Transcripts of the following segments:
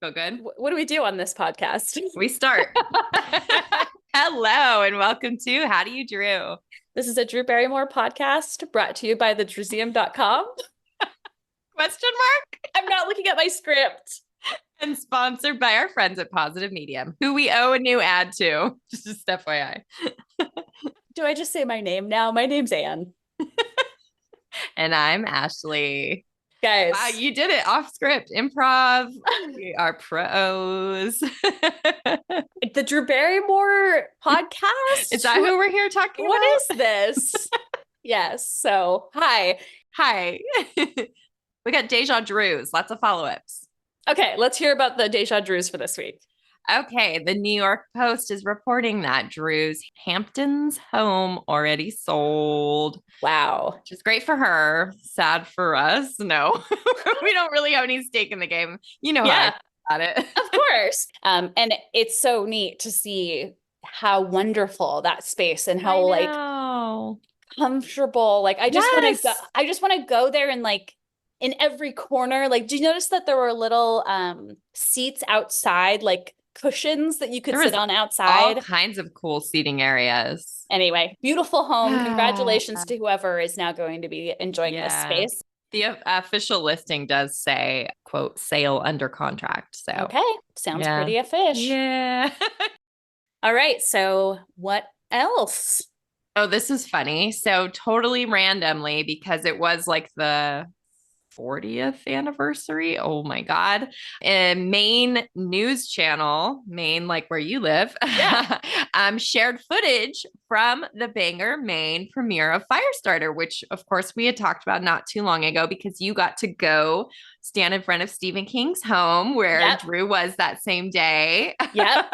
Feel good? What do we do on this podcast? We start. Hello and welcome to How Do You Drew? This is a Drew Barrymore podcast brought to you by thedruseum.com. Question mark? I'm not looking at my script. And sponsored by our friends at Positive Medium, who we owe a new ad to. Just FYI. Do I just say my name now? My name's Anne. And I'm Ashley. Guys. Wow, you did it off script. Improv. We are pros. The Drew Barrymore podcast? Is that who we're here talking about? What is this? Yes. So, hi. We got Deja Drews. Lots of follow-ups. Okay, let's hear about the Deja Drews for this week. Okay, the New York Post is reporting that Drew's Hamptons home already sold. Wow. Which is great for her. Sad for us. No, we don't really have any stake in the game. You know how I feel about it. Of course. And it's so neat to see how wonderful that space and how like comfortable. Like I just want to go there and like in every corner. Like, do you notice that there were little seats outside, like cushions that you could sit on outside? All kinds of cool seating areas. Anyway, beautiful home. Congratulations to whoever is now going to be enjoying this space. The official listing does say, quote, sale under contract. So okay, sounds pretty official. Yeah. All right. So what else? Oh, this is funny. So totally randomly, because it was like the 40th anniversary. Oh my God. And Maine news channel, Maine, like where you live, shared footage from the Bangor, Maine premiere of Firestarter, which of course we had talked about not too long ago because you got to go stand in front of Stephen King's home where Drew was that same day. Yep.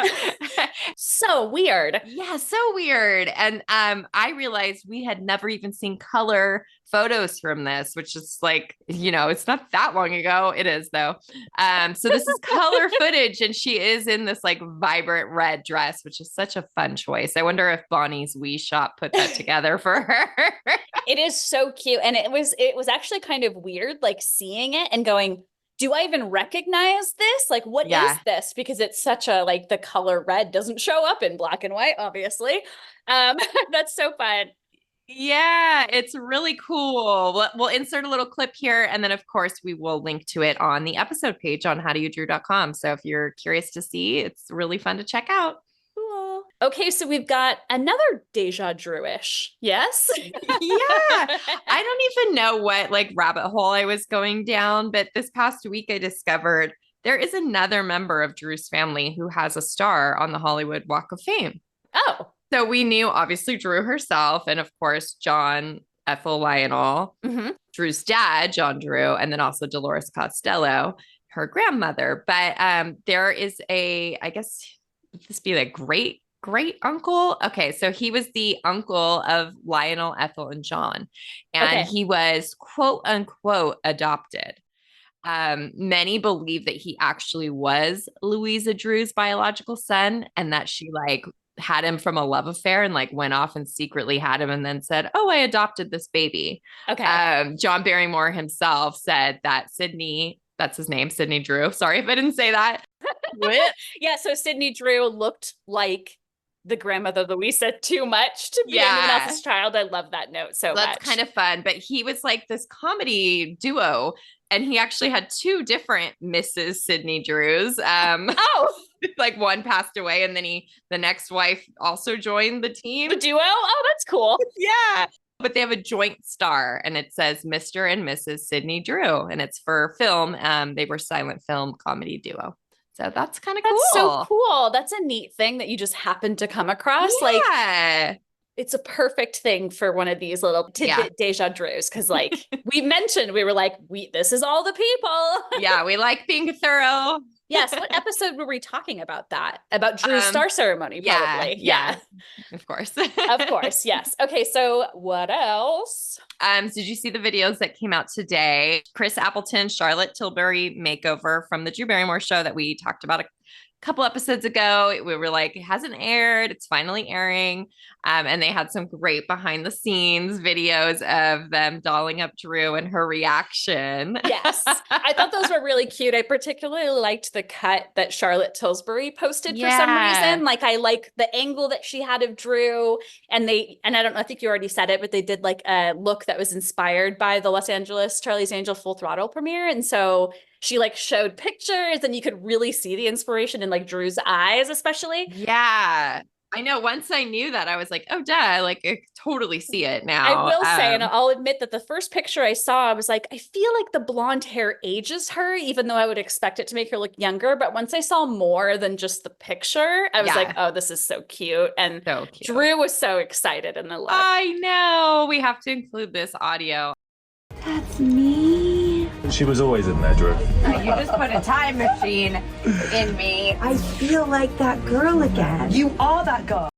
So weird. Yeah, so weird. And I realized we had never even seen color photos from this, which is like, you know, it's not that long ago. It is though. So this is color footage and she is in this like vibrant red dress, which is such a fun choice. I wonder if Bonnie's Wee Shop put that together for her. It is so cute. And it was actually kind of weird, like seeing it and going, do I even recognize this? Like, what is this? Because it's such a, like the color red doesn't show up in black and white, obviously. That's so fun. Yeah, it's really cool. We'll insert a little clip here. And then, of course, we will link to it on the episode page on howdoyoudrew.com. So if you're curious to see, it's really fun to check out. Cool. Okay, so we've got another Deja Drewish. Yes? Yeah. I don't even know what like rabbit hole I was going down, but this past week I discovered there is another member of Drew's family who has a star on the Hollywood Walk of Fame. Oh. So we knew obviously Drew herself and of course John Ethel Lionel, Drew's dad, John Drew, and then also Dolores Costello, her grandmother. But there is I guess would this be like great uncle? Okay, so he was the uncle of Lionel, Ethel, and John. And he was quote unquote adopted. Many believe that he actually was Louisa Drew's biological son and that she like had him from a love affair and like went off and secretly had him and then said, oh, I adopted this baby. Okay. John Barrymore himself said that Sydney, that's his name, Sydney Drew. Sorry if I didn't say that. Yeah. So Sydney Drew looked like the grandmother Louisa too much to be anyone else's child. I love that note so much. That's kind of fun. But he was like this comedy duo. And he actually had two different Mrs. Sydney Drews. Like one passed away and then the next wife also joined the team. The duo? Oh, that's cool. Yeah. But they have a joint star and it says Mr. and Mrs. Sydney Drew. And it's for film. They were silent film comedy duo. So that's kind of cool. That's so cool. That's a neat thing that you just happened to come across. Yeah. Like it's a perfect thing for one of these little tidbit Deja Drews. Cause like we mentioned, we were like, this is all the people. Yeah. We like being thorough. Yes. What episode were we talking about that? About Drew's star ceremony, probably. Yeah. Of course. Of course. Yes. Okay. So what else? So did you see the videos that came out today? Chris Appleton, Charlotte Tilbury makeover from the Drew Barrymore show that we talked about couple episodes ago. We were like, it hasn't aired. It's finally airing. And they had some great behind the scenes videos of them dolling up Drew and her reaction. Yes. I thought those were really cute. I particularly liked the cut that Charlotte Tilbury posted for some reason. Like, I like the angle that she had of Drew, and I don't know, I think you already said it, but they did like a look that was inspired by the Los Angeles Charlie's Angel Full Throttle premiere. And so she like showed pictures and you could really see the inspiration in like Drew's eyes, especially. Yeah. I know. Once I knew that, I was like, oh, duh, like I totally see it now. I will say, and I'll admit that the first picture I saw, I was like, I feel like the blonde hair ages her, even though I would expect it to make her look younger. But once I saw more than just the picture, I was like, oh, this is so cute. And so cute. Drew was so excited in the look. I know. We have to include this audio. That's me. She was always in there, Drew. You just put a time machine in me. I feel like that girl again. You are that girl.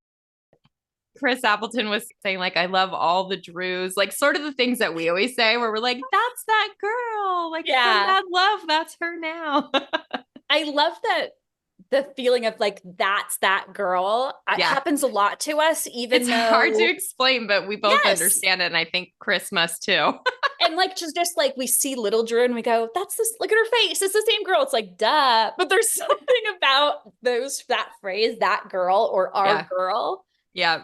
Chris Appleton was saying, like, I love all the Drews, like sort of the things that we always say where we're like, that's that girl. Like, that love, that's her now. I love that the feeling of like, that's that girl. It happens a lot to us, even it's hard to explain, but we both understand it. And I think Chris must too. And like, just like we see little Drew and we go, that's this, look at her face. It's the same girl. It's like, duh. But there's something about that phrase, that girl or our girl. Yeah.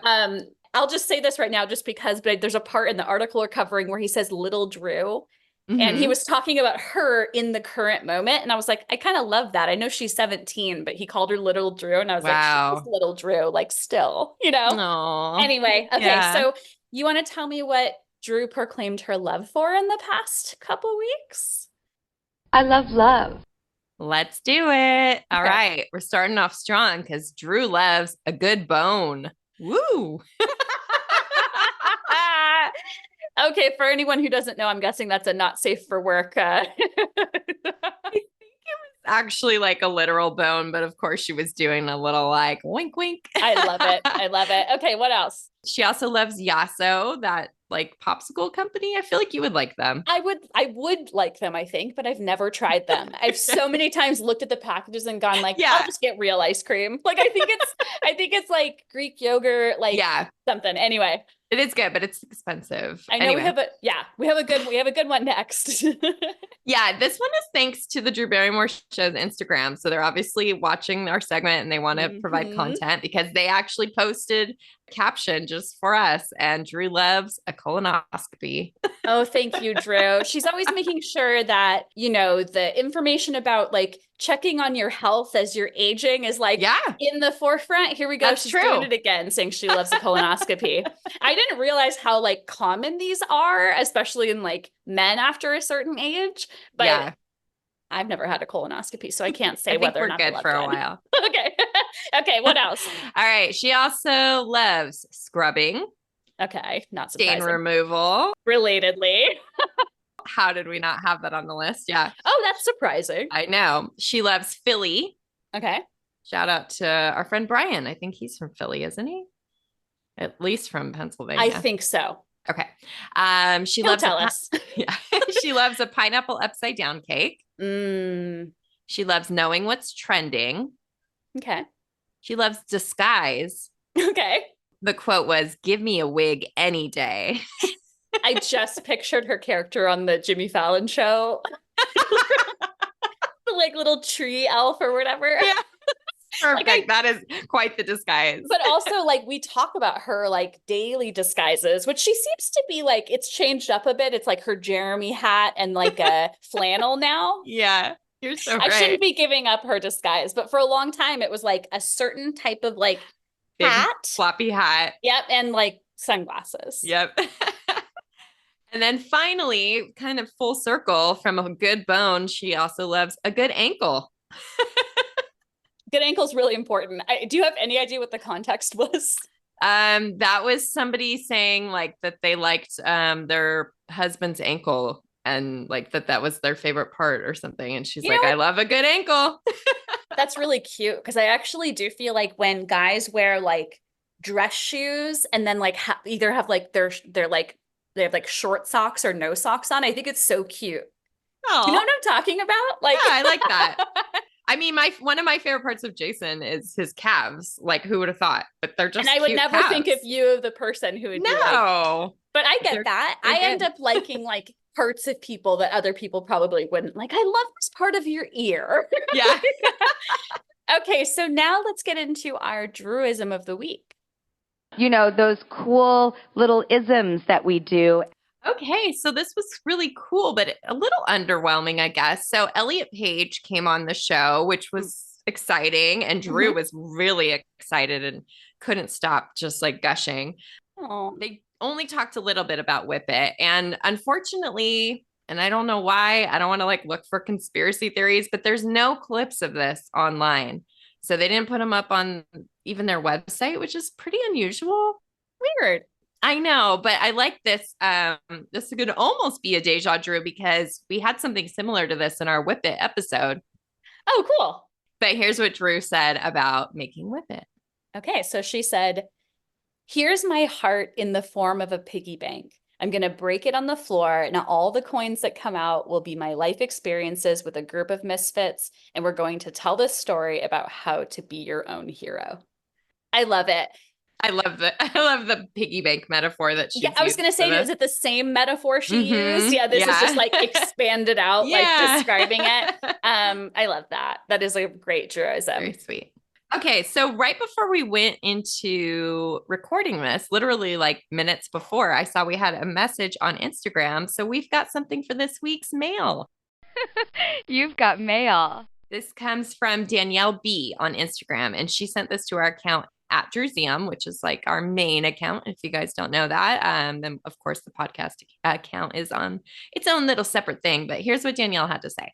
I'll just say this right now, just because, but there's a part in the article we're covering where he says little Drew. Mm-hmm. And he was talking about her in the current moment. And I was like, I kind of love that. I know she's 17, but he called her little Drew. And I was like, she's little Drew, like still, you know? Aww. Anyway, okay. So you want to tell me what Drew proclaimed her love for in the past couple weeks? I love love. Let's do it. All right. We're starting off strong because Drew loves a good bone. Woo. Okay, for anyone who doesn't know, I'm guessing that's a not safe for work. I think it was actually like a literal bone, but of course she was doing a little like wink, wink. I love it. I love it. Okay, what else? She also loves Yasso, that like popsicle company. I feel like you would like them. I would like them, I think, but I've never tried them. I've so many times looked at the packages and gone like, I'll just get real ice cream. Like I think it's like Greek yogurt, like something. Anyway. It is good, but it's expensive. I know we have a good one next. Yeah, this one is thanks to the Drew Barrymore Show's Instagram. So they're obviously watching our segment and they want to provide content because they actually posted a caption just for us. And Drew loves a colonoscopy. Oh, thank you, Drew. She's always making sure that, you know, the information about like checking on your health as you're aging is like in the forefront. Here we go. She's doing it again, saying she loves a colonoscopy. I didn't realize how like common these are, especially in like men after a certain age. But I've never had a colonoscopy, so I can't say whether or not we're good for a while. Okay. Okay. What else? All right. She also loves scrubbing. Okay. Not surprising. Stain removal. Relatedly. How did we not have that on the list? Yeah. Oh, that's surprising. I know. She loves Philly. Okay. Shout out to our friend Brian. I think he's from Philly, isn't he? At least from Pennsylvania. I think so. Okay. She He'll loves tell us. Yeah. She loves a pineapple upside down cake. She loves knowing what's trending. Okay. She loves disguise. Okay. The quote was, "Give me a wig any day." I just pictured her character on the Jimmy Fallon show. The like little tree elf or whatever. Yeah. Perfect. Like that is quite the disguise. But also like we talk about her like daily disguises, which she seems to be like, it's changed up a bit. It's like her Jeremy hat and like a flannel now. Yeah. You're so right. I shouldn't be giving up her disguise, but for a long time it was like a certain type of like big hat. Floppy hat. Yep. And like sunglasses. Yep. And then finally, kind of full circle from a good bone, she also loves a good ankle. Good ankle is really important. Do you have any idea what the context was? That was somebody saying like that they liked their husband's ankle and like that was their favorite part or something. And she's I love a good ankle. That's really cute because I actually do feel like when guys wear like dress shoes and then like either have like they're like they have like short socks or no socks on. I think it's so cute. Oh, you know what I'm talking about? Like, yeah, I like that. I mean, one of my favorite parts of Jason is his calves. Like, who would have thought? But they're just, and I would never calves. think of you, the person who would be like, but I get that. I end up liking like parts of people that other people probably wouldn't. Like, I love this part of your ear. Yeah. Okay, so now let's get into our Druism of the week. You know, those cool little isms that we do. Okay, so this was really cool, but a little underwhelming, I guess. So Elliot Page came on the show, which was exciting, and Drew was really excited and couldn't stop just like gushing. Oh. They only talked a little bit about Whip It, and unfortunately, and I don't know why, I don't want to like look for conspiracy theories, but there's no clips of this online. So they didn't put them up on even their website, which is pretty unusual. Weird. I know, but I like this. This could almost be a deja Drew because we had something similar to this in our Whip It episode. Oh, cool. But here's what Drew said about making Whip It. Okay, so she said, here's my heart in the form of a piggy bank. I'm going to break it on the floor, and all the coins that come out will be my life experiences with a group of misfits, and we're going to tell this story about how to be your own hero. I love it. I love the piggy bank metaphor that she. Yeah, I was going to say, is it the same metaphor she used? Yeah, this is just like expanded out, like describing it. I love that. That is a great truism. Very sweet. Okay, so right before we went into recording this, literally like minutes before, I saw we had a message on Instagram. So we've got something for this week's mail. You've got mail. This comes from Danielle B on Instagram, and she sent this to our account at Druseum, which is like our main account. If you guys don't know that, then of course the podcast account is on its own little separate thing. But here's what Danielle had to say.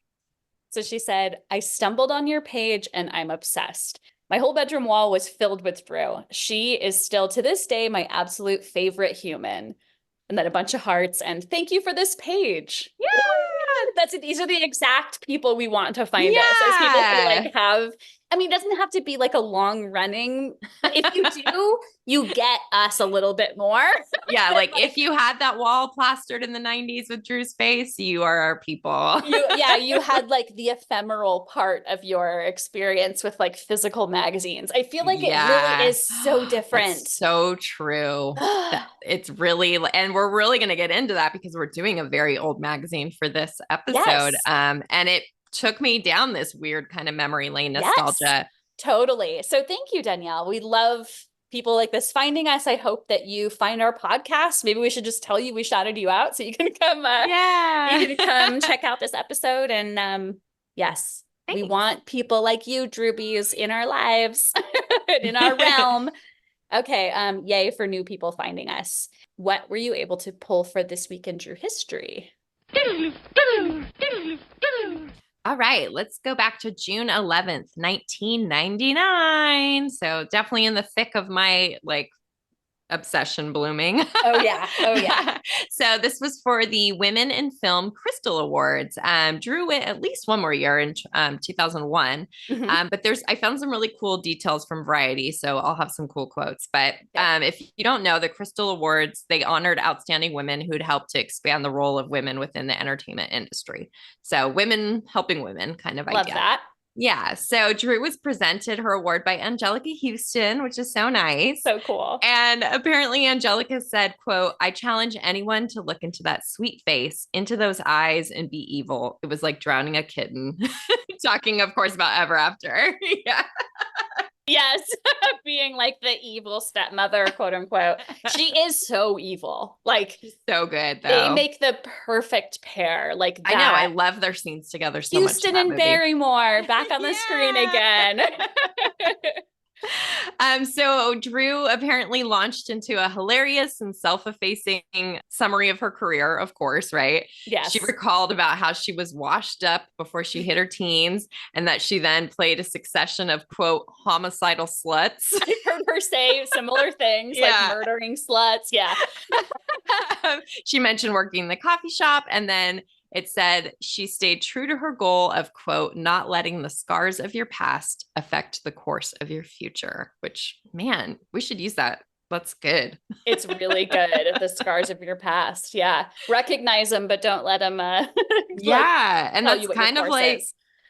So she said, I stumbled on your page and I'm obsessed. My whole bedroom wall was filled with Drew. She is still to this day my absolute favorite human. And then a bunch of hearts. And thank you for this page. Yeah, these are the exact people we want to find us. As people who like have, I mean, it doesn't have to be like a long running. If you do, you get us a little bit more. Yeah, like if you had that wall plastered in the 90s with Drew's face, you are our people. You had like the ephemeral part of your experience with like physical magazines. I feel like it really is so different. That's so true. It's really, and we're really going to get into that because we're doing a very old magazine for this episode. And it took me down this weird kind of memory lane nostalgia. Yes, totally. So thank you, Danielle. We love people like this finding us. I hope that you find our podcast. Maybe we should just tell you we shouted you out so you can come you can come check out this episode. And yes, we want people like you, Drewbies, in our lives and in our realm. Okay, yay for new people finding us. What were you able to pull for this week in Drew history? All right, let's go back to June 11th, 1999. So definitely in the thick of my like obsession blooming. Oh yeah. So this was for the Women in Film Crystal Awards. Drew went at least one more year in 2001. But I found some really cool details from Variety, so I'll have some cool quotes. But if you don't know, the Crystal Awards, they honored outstanding women who'd helped to expand the role of women within the entertainment industry. So women helping women kind of idea. Love that. Yeah. So Drew was presented her award by Angelica Houston, which is so nice. So cool. And apparently Angelica said, quote, I challenge anyone to look into that sweet face, into those eyes, and be evil. It was like drowning a kitten. Talking, of course, about Ever After. Yeah. Yes, being like the evil stepmother, quote unquote. She is so evil. Like, she's so good, though. They make the perfect pair. Like that. I know. I love their scenes together so much. Houston and Barrymore back on the screen again. So Drew apparently launched into a hilarious and self-effacing summary of her career, of course, right? Yes. She recalled about how she was washed up before she hit her teens and that she then played a succession of, quote, homicidal sluts. I've heard her say similar things, like murdering sluts. Yeah. She mentioned working in the coffee shop, and then it said she stayed true to her goal of, quote, not letting the scars of your past affect the course of your future, which, man, we should use that. That's good. It's really good. The scars of your past. Yeah. Recognize them, but don't let them. And that's kind of like,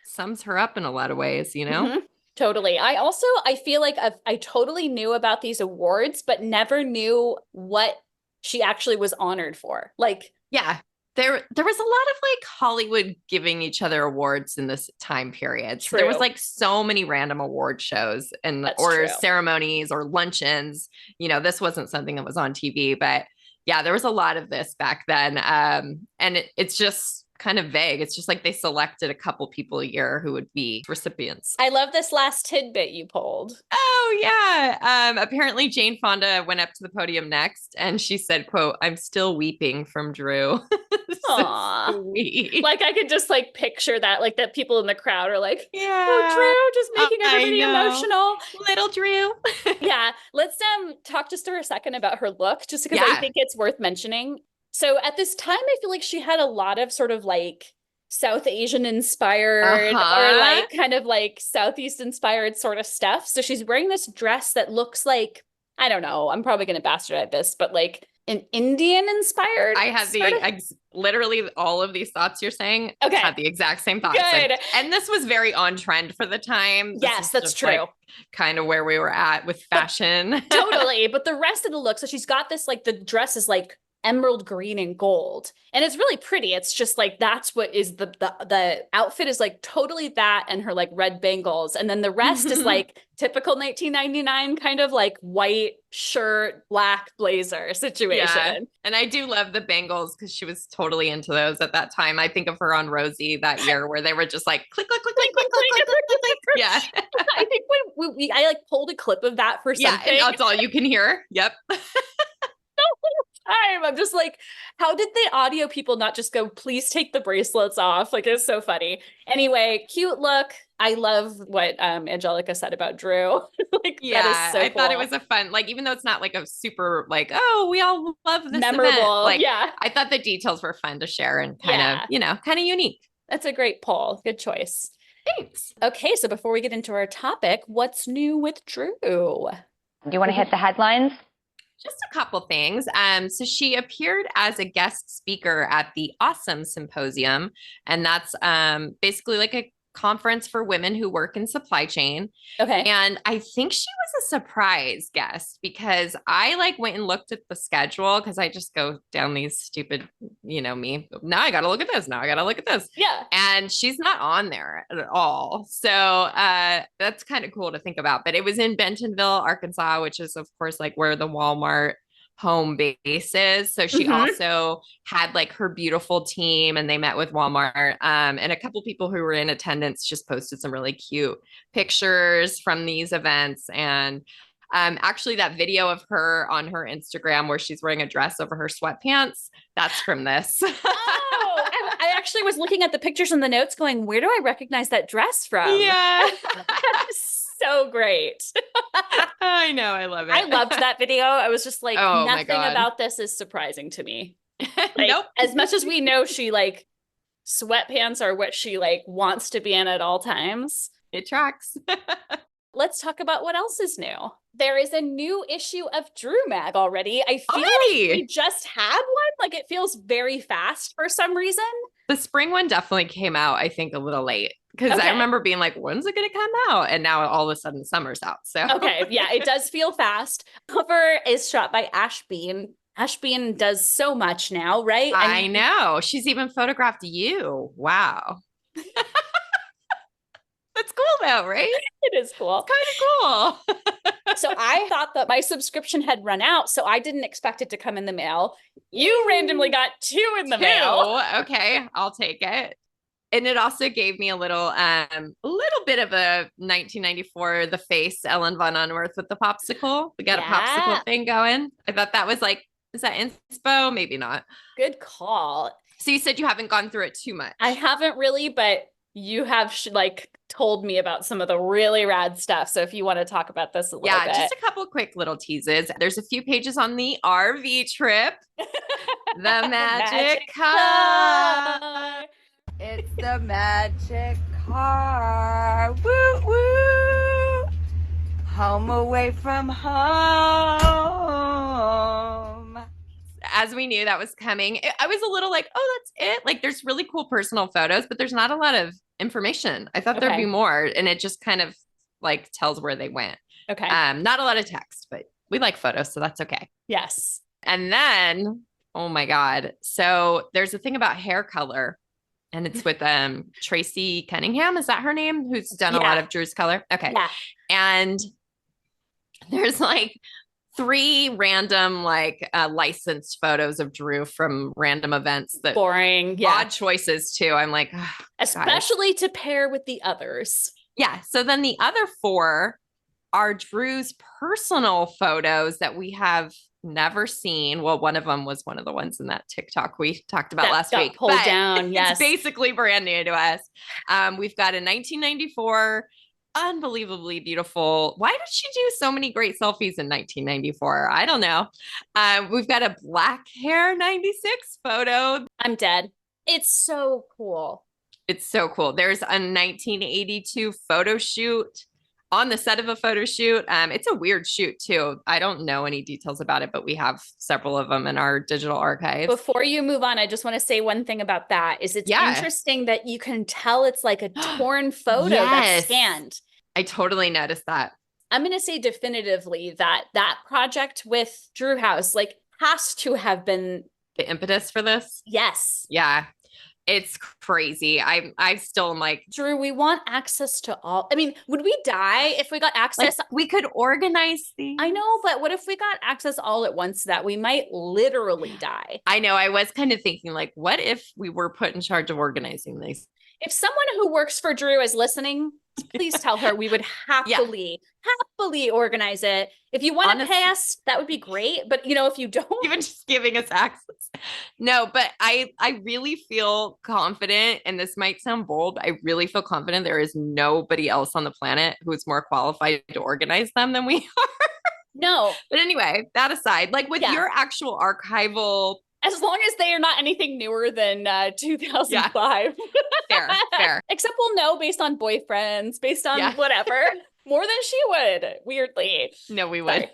sums her up in a lot of ways, you know? Totally. I feel like I totally knew about these awards, but never knew what she actually was honored for. Like, yeah, there was a lot of like Hollywood giving each other awards in this time period. So there was like so many random award shows and or ceremonies or luncheons. You know, this wasn't something that was on TV, but yeah, there was a lot of this back then. And it's just kind of vague. It's just like they selected a couple people a year who would be recipients. I love this last tidbit you pulled. Oh yeah. Apparently Jane Fonda went up to the podium next and she said, quote, "I'm still weeping from Drew." Aww. Sweet. Like I could just like picture that, like that people in the crowd are like, yeah, oh, Drew, just making everybody emotional. Little Drew. Yeah. Let's talk just for a second about her look, just because I think it's worth mentioning. So at this time, I feel like she had a lot of sort of like South Asian inspired or like kind of like Southeast inspired sort of stuff. So she's wearing this dress that looks like, I don't know, I'm probably going to bastardize this, but like an Indian inspired. I have literally all of these thoughts you're saying. Okay. Had the exact same thoughts. Good. And this was very on trend for the time. Yes, that's true. Like, kind of where we were at with fashion. Totally. But the rest of the look, so she's got this, like the dress is like emerald green and gold, and it's really pretty. It's just like that's what is the outfit is like totally that, and her like red bangles, and then the rest is like typical 1999 kind of like white shirt, black blazer situation. Yeah. And I do love the bangles because she was totally into those at that time. I think of her on Rosie that year where they were just like click click click click click click click click. Yeah. I think when I like pulled a clip of that for something. Yeah, and that's all you can hear. Yep. I'm just like, how did the audio people not just go, please take the bracelets off? Like, it's so funny. Anyway, cute look. I love what Angelica said about Drew. Like, yeah, that is so I cool. thought it was a fun, like, even though it's not like a super, like, oh, we all love this memorable event. Like, yeah, I thought the details were fun to share and kind of, you know, kind of unique. That's a great poll. Good choice. Thanks. Okay, so before we get into our topic, what's new with Drew? Do you want to hit the headlines? Just a couple things. So she appeared as a guest speaker at the Awesome Symposium, and that's basically like a conference for women who work in supply chain. Okay. And I think she was a surprise guest because I like went and looked at the schedule because I just go down these stupid, you know, me. Now I got to look at this. Now I got to look at this. Yeah. And she's not on there at all. So that's kind of cool to think about. But it was in Bentonville, Arkansas, which is, of course, like where the Walmart home base is. So she also had like her beautiful team and they met with Walmart. And a couple people who were in attendance just posted some really cute pictures from these events. And actually that video of her on her Instagram where she's wearing a dress over her sweatpants, that's from this. Oh, I actually was looking at the pictures in the notes going, where do I recognize that dress from? Yeah. So great. I know. I love it. I loved that video. I was just like, nothing about this is surprising to me. Like, nope. As much as we know she like sweatpants are what she like wants to be in at all times. It tracks. Let's talk about what else is new. There is a new issue of Drew Mag already. I feel like we just had one. Like it feels very fast for some reason. The spring one definitely came out, I think, a little late. Because I remember being like, when's it going to come out? And now all of a sudden summer's out. So okay. Yeah, it does feel fast. Cover is shot by Ash Bean. Ash Bean does so much now, right? I know. She's even photographed you. Wow. That's cool though, right? It is cool. It's kind of cool. So I thought that my subscription had run out, so I didn't expect it to come in the mail. You randomly got 2 in the mail. Okay, I'll take it. And it also gave me a little bit of a 1994 The Face Ellen Von Unworth with the popsicle. We got a popsicle thing going. I thought that was like, is that inspo? Maybe not. Good call. So you said you haven't gone through it too much. I haven't really, but you have like told me about some of the really rad stuff. So if you want to talk about this a little bit. Yeah, just a couple quick little teases. There's a few pages on the RV trip. The magic car. It's the magic car. Woo woo. Home away from home. as we knew that was coming, I was a little like, oh, that's it. Like there's really cool personal photos, but there's not a lot of information. I thought there'd be more. And it just kind of like tells where they went. Okay. Not a lot of text, but we like photos, so that's okay. Yes. And then, oh my God. So there's a thing about hair color. And it's with Tracy Cunningham. Is that her name? Who's done a lot of Drew's color? Okay. Yeah. And there's like 3 random like licensed photos of Drew from random events that boring. Yeah. Odd choices too. I'm like, oh, especially to pair with the others. Yeah. So then the other 4 are Drew's personal photos that we have never seen. Well, one of them was one of the ones in that TikTok we talked about last week. Pulled down. Yes. It's basically brand new to us. We've got a 1994 unbelievably beautiful. Why did she do so many great selfies in 1994? I don't know. We've got a black hair 96 photo. I'm dead. It's so cool. It's so cool. There's a 1982 photo shoot on the set of a photo shoot. It's a weird shoot too. I don't know any details about it, but we have several of them in our digital archives. Before you move on, I just want to say one thing about that is it's interesting that you can tell it's like a torn photo that's scanned. I totally noticed that. I'm going to say definitively that that project with Drew House like has to have been the impetus for this. Yes. Yeah. It's crazy. I still am like, Drew, we want access to all. I mean, would we die if we got access? Like, we could organize these. I know, but what if we got access all at once that we might literally die? I know. I was kind of thinking like, what if we were put in charge of organizing these? If someone who works for Drew is listening, please tell her we would happily organize it. If you want to pay us, that would be great. But you know, if you don't, even just giving us access. No, but I really feel confident, and this might sound bold, but I really feel confident there is nobody else on the planet who is more qualified to organize them than we are. No. But anyway, that aside, like with your actual archival, as long as they are not anything newer than 2005. Fair. Except we'll know based on boyfriends, based on whatever. More than she would, weirdly. No, we would.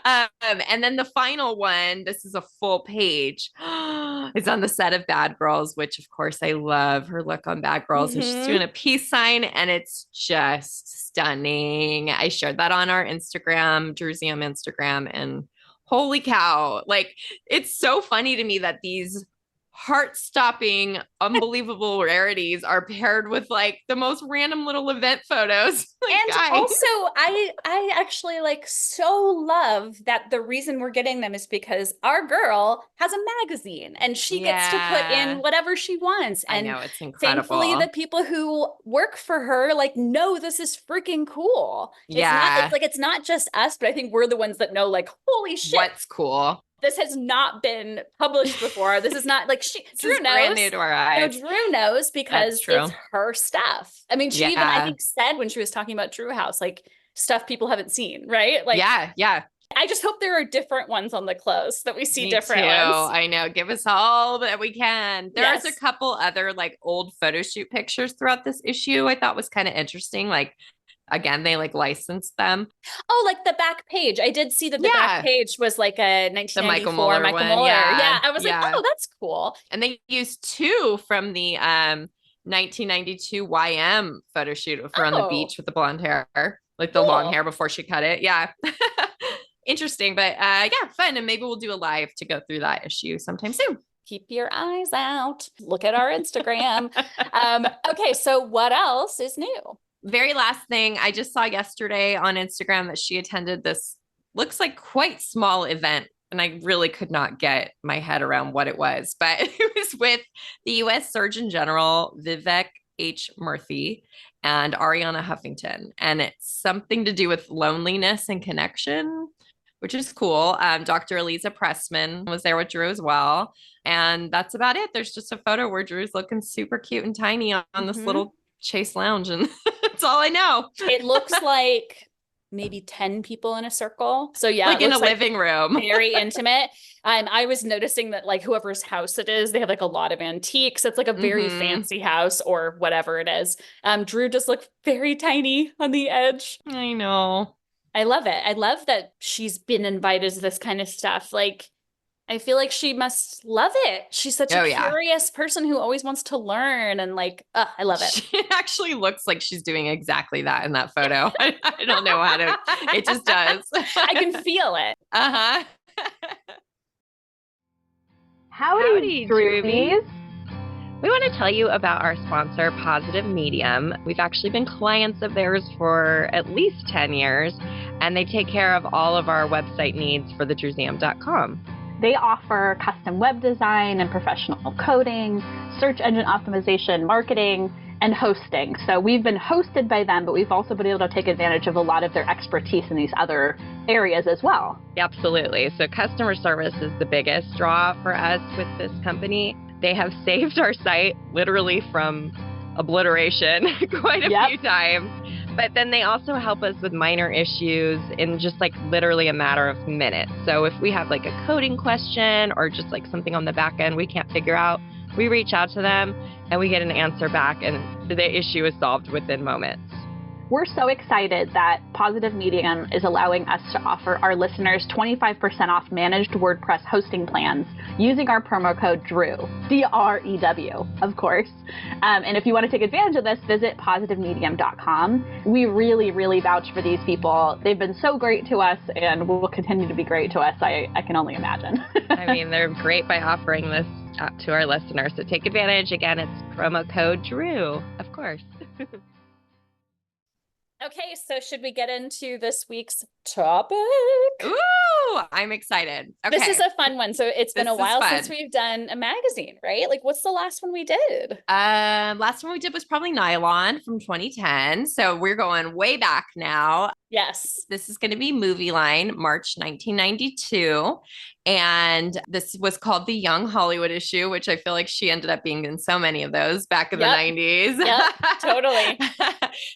And then the final one, this is a full page. It's on the set of Bad Girls, which of course I love her look on Bad Girls. And she's doing a peace sign and it's just stunning. I shared that on our Instagram, Drewsium Instagram, and holy cow. Like, it's so funny to me that these heart-stopping, unbelievable rarities are paired with like the most random little event photos. Like, and guys. Also, I actually like so love that the reason we're getting them is because our girl has a magazine and she gets to put in whatever she wants. And I know, it's incredible. Thankfully, the people who work for her like know this is freaking cool. It's not just us, but I think we're the ones that know like, holy shit. What's cool? This has not been published before. This is not like Drew knows. Brand new to our eyes. No, Drew knows because it's her stuff. I mean, she even I think said when she was talking about Drew House, like stuff people haven't seen, right? Like yeah. I just hope there are different ones on the close that we see different ones. I know. Give us all that we can. There's a couple other like old photo shoot pictures throughout this issue I thought was kind of interesting. Like, again, they like licensed them. Oh, like the back page. I did see that the back page was like a 1994 Michael Muller. Yeah. I was like, oh, that's cool. And they used 2 from the 1992 YM photo shoot of her on the beach with the blonde hair, like the long hair before she cut it. Yeah. Interesting, but fun. And maybe we'll do a live to go through that issue sometime soon. Keep your eyes out. Look at our Instagram. Okay, so what else is new? Very last thing, I just saw yesterday on Instagram that she attended this looks like quite small event, and I really could not get my head around what it was, but it was with the U.S. Surgeon General Vivek H. Murthy and Ariana Huffington, and it's something to do with loneliness and connection, which is cool. Dr. Eliza Pressman was there with Drew as well, and that's about it. There's just a photo where Drew's looking super cute and tiny on this little Chase Lounge, and that's all I know. It looks like maybe 10 people in a circle. So like in a living room. Very intimate. I was noticing that like whoever's house it is, they have like a lot of antiques. It's like a very fancy house or whatever it is. Drew just looked very tiny on the edge. I know. I love it. I love that she's been invited to this kind of stuff. Like, I feel like she must love it. She's such a curious person who always wants to learn, and like, I love it. She actually looks like she's doing exactly that in that photo. I don't know how to, it just does. I can feel it. Uh-huh. Howdy, Droobies. We want to tell you about our sponsor, Positive Medium. We've actually been clients of theirs for at least 10 years, and they take care of all of our website needs for thedruseum.com. They offer custom web design and professional coding, search engine optimization, marketing, and hosting. So we've been hosted by them, but we've also been able to take advantage of a lot of their expertise in these other areas as well. Absolutely. So customer service is the biggest draw for us with this company. They have saved our site literally from obliteration quite a few times. But then they also help us with minor issues in just like literally a matter of minutes. So if we have like a coding question or just like something on the back end we can't figure out, we reach out to them and we get an answer back and the issue is solved within moments. We're so excited that Positive Medium is allowing us to offer our listeners 25% off managed WordPress hosting plans using our promo code DREW, D-R-E-W, of course. And if you want to take advantage of this, visit positivemedium.com. We really, really vouch for these people. They've been so great to us and will continue to be great to us. I can only imagine. I mean, they're great by offering this to our listeners. So take advantage. Again, it's promo code DREW, of course. Okay, so should we get into this week's topic? Ooh, I'm excited. Okay. This is a fun one. So it's been a while since we've done a magazine, right? Like, what's the last one we did? Last one we did was probably Nylon from 2010. So we're going way back now. Yes. This is going to be Movieline, March 1992. And this was called the Young Hollywood issue, which I feel like she ended up being in so many of those back in the 90s. Yep, totally.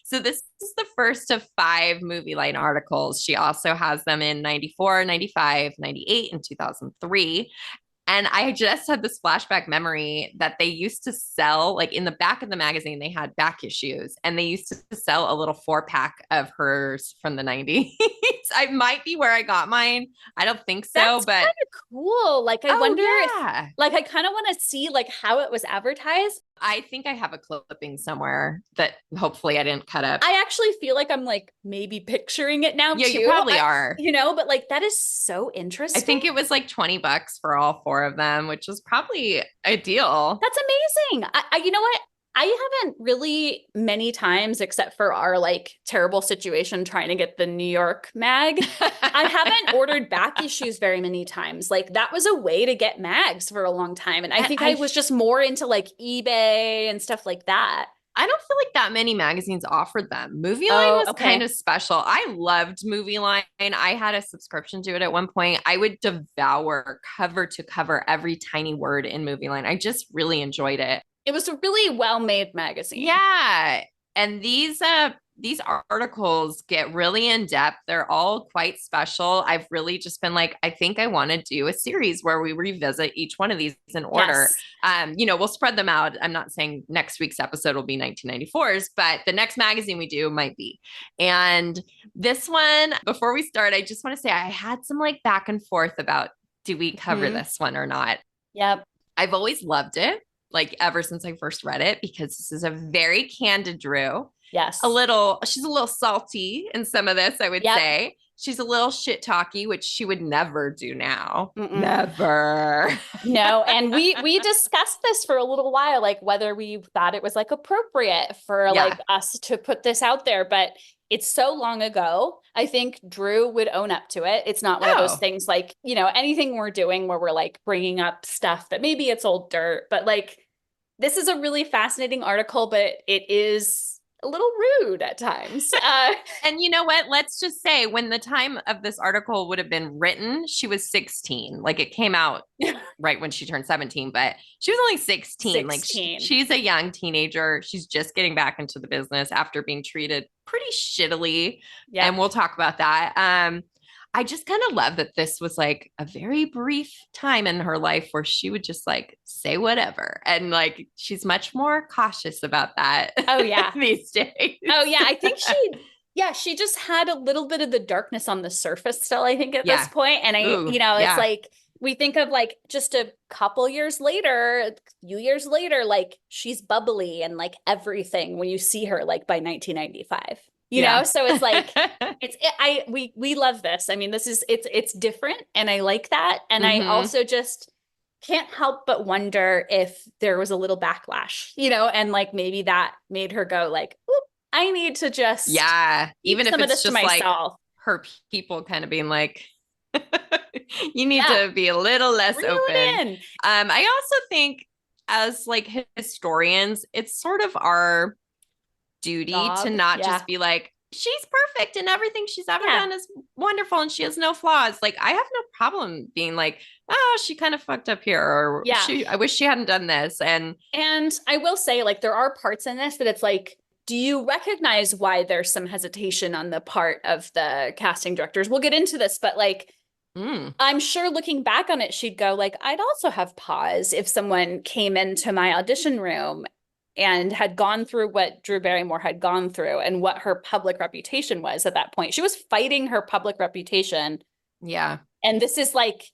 So this is the first of 5 Movieline articles. She also has them in 94, 95, 98, and 2003. And I just had this flashback memory that they used to sell, like in the back of the magazine, they had back issues and they used to sell a little 4-pack of hers from the 90s. I might be where I got mine. I don't think so, That's but kind of cool. Like, I wonder if, like, I kind of want to see like how it was advertised. I think I have a clipping somewhere that hopefully I didn't cut up. I actually feel like I'm like maybe picturing it now. Yeah, too. you probably are. You know, but like that is so interesting. I think it was like $20 for all 4 of them, which was probably a deal. That's amazing. You know what? I haven't really many times, except for our like terrible situation trying to get the New York mag. I haven't ordered back issues very many times. Like that was a way to get mags for a long time. And I think I was just more into like eBay and stuff like that. I don't feel like that many magazines offered them. Movieline was kind of special. I loved Movieline. I had a subscription to it at one point. I would devour cover to cover every tiny word in Movieline. I just really enjoyed it. It was a really well-made magazine. Yeah. And these articles get really in depth. They're all quite special. I've really just been like, I think I want to do a series where we revisit each one of these in order. Yes. We'll spread them out. I'm not saying next week's episode will be 1994's, but the next magazine we do might be. And this one, before we start, I just want to say I had some like back and forth about, do we cover this one or not? Yep. I've always loved it. Like ever since I first read it, because this is a very candid Drew. Yes. She's a little salty in some of this, I would say. She's a little shit talky, which she would never do now. Never. No. And we discussed this for a little while, like whether we thought it was like appropriate for like us to put this out there, but it's so long ago. I think Drew would own up to it. It's not one of those things like, anything we're doing where we're like bringing up stuff that maybe it's old dirt, but like, this is a really fascinating article, but it is a little rude at times. And you know what? Let's just say when the time of this article would have been written, she was 16. Like it came out right when she turned 17, but she was only 16. Like she's a young teenager. She's just getting back into the business after being treated pretty shittily. Yeah. And we'll talk about that. I just kind of love that this was like a very brief time in her life where she would just like say whatever. And like, she's much more cautious about that. Oh yeah. These days. Oh yeah. I think she just had a little bit of the darkness on the surface still, I think at this point. And it's like, we think of like just a couple years later, a few years later, like she's bubbly and like everything when you see her like by 1995. You know, so it's like we love this. I mean, it's different and I like that. And I also just can't help but wonder if there was a little backlash, you know, and like maybe that made her go like, oop, I need to just even if it's just like her people kind of being like, you need to be a little less open. I also think as like historians, it's sort of our duty to not just be like, she's perfect and everything she's ever done is wonderful and she has no flaws. Like, I have no problem being like, oh, she kind of fucked up here, or I wish she hadn't done this. And I will say, like, there are parts in this that it's like, do you recognize why there's some hesitation on the part of the casting directors? We'll get into this, but like, I'm sure looking back on it, she'd go like, I'd also have pause if someone came into my audition room and had gone through what Drew Barrymore had gone through and what her public reputation was at that point. She was fighting her public reputation. Yeah. And this is like,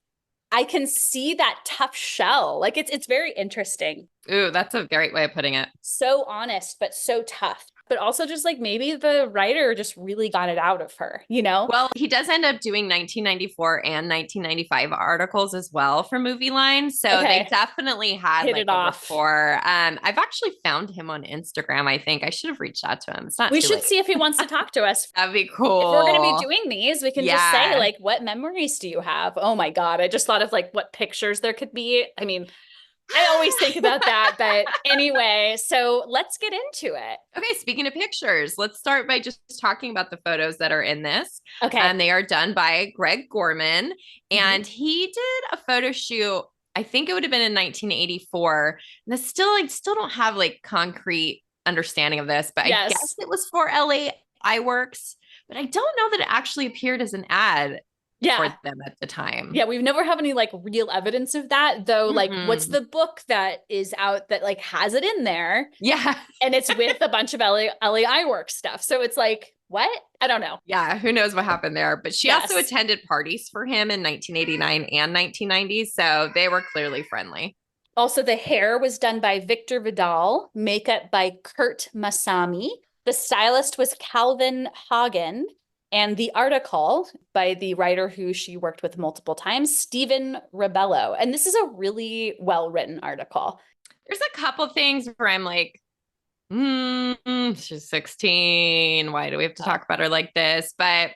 I can see that tough shell. Like it's very interesting. Ooh, that's a great way of putting it. So honest, but so tough. But also just like maybe the writer just really got it out of her, you know? Well, he does end up doing 1994 and 1995 articles as well for Movieline. So they definitely had hit like it a off. rapport. I've actually found him on Instagram, I think. I should have reached out to him. It's not We should see if he wants to talk to us. That'd be cool. If we're going to be doing these, we can just say like, what memories do you have? Oh my God. I just thought of like what pictures there could be. I mean, I always think about that, but anyway, so let's get into it. Okay, speaking of pictures, let's start by just talking about the photos that are in this. Okay. And they are done by Greg Gorman, and he did a photo shoot, I think it would have been in 1984. And I still don't have like concrete understanding of this, but I guess it was for LA Iworks, but I don't know that it actually appeared as an ad for them at the time. Yeah, we've never have any like real evidence of that, though. Like, what's the book that is out that like has it in there? Yeah. And it's with a bunch of LA Iworks stuff. So it's like, what? I don't know. Yeah, who knows what happened there. But she also attended parties for him in 1989 and 1990. So they were clearly friendly. Also, the hair was done by Victor Vidal, makeup by Kurt Masami. The stylist was Calvin Hagen. And the article by the writer who she worked with multiple times, Stephen Rebello. And this is a really well-written article. There's a couple things where I'm like, she's 16. Why do we have to talk about her like this? But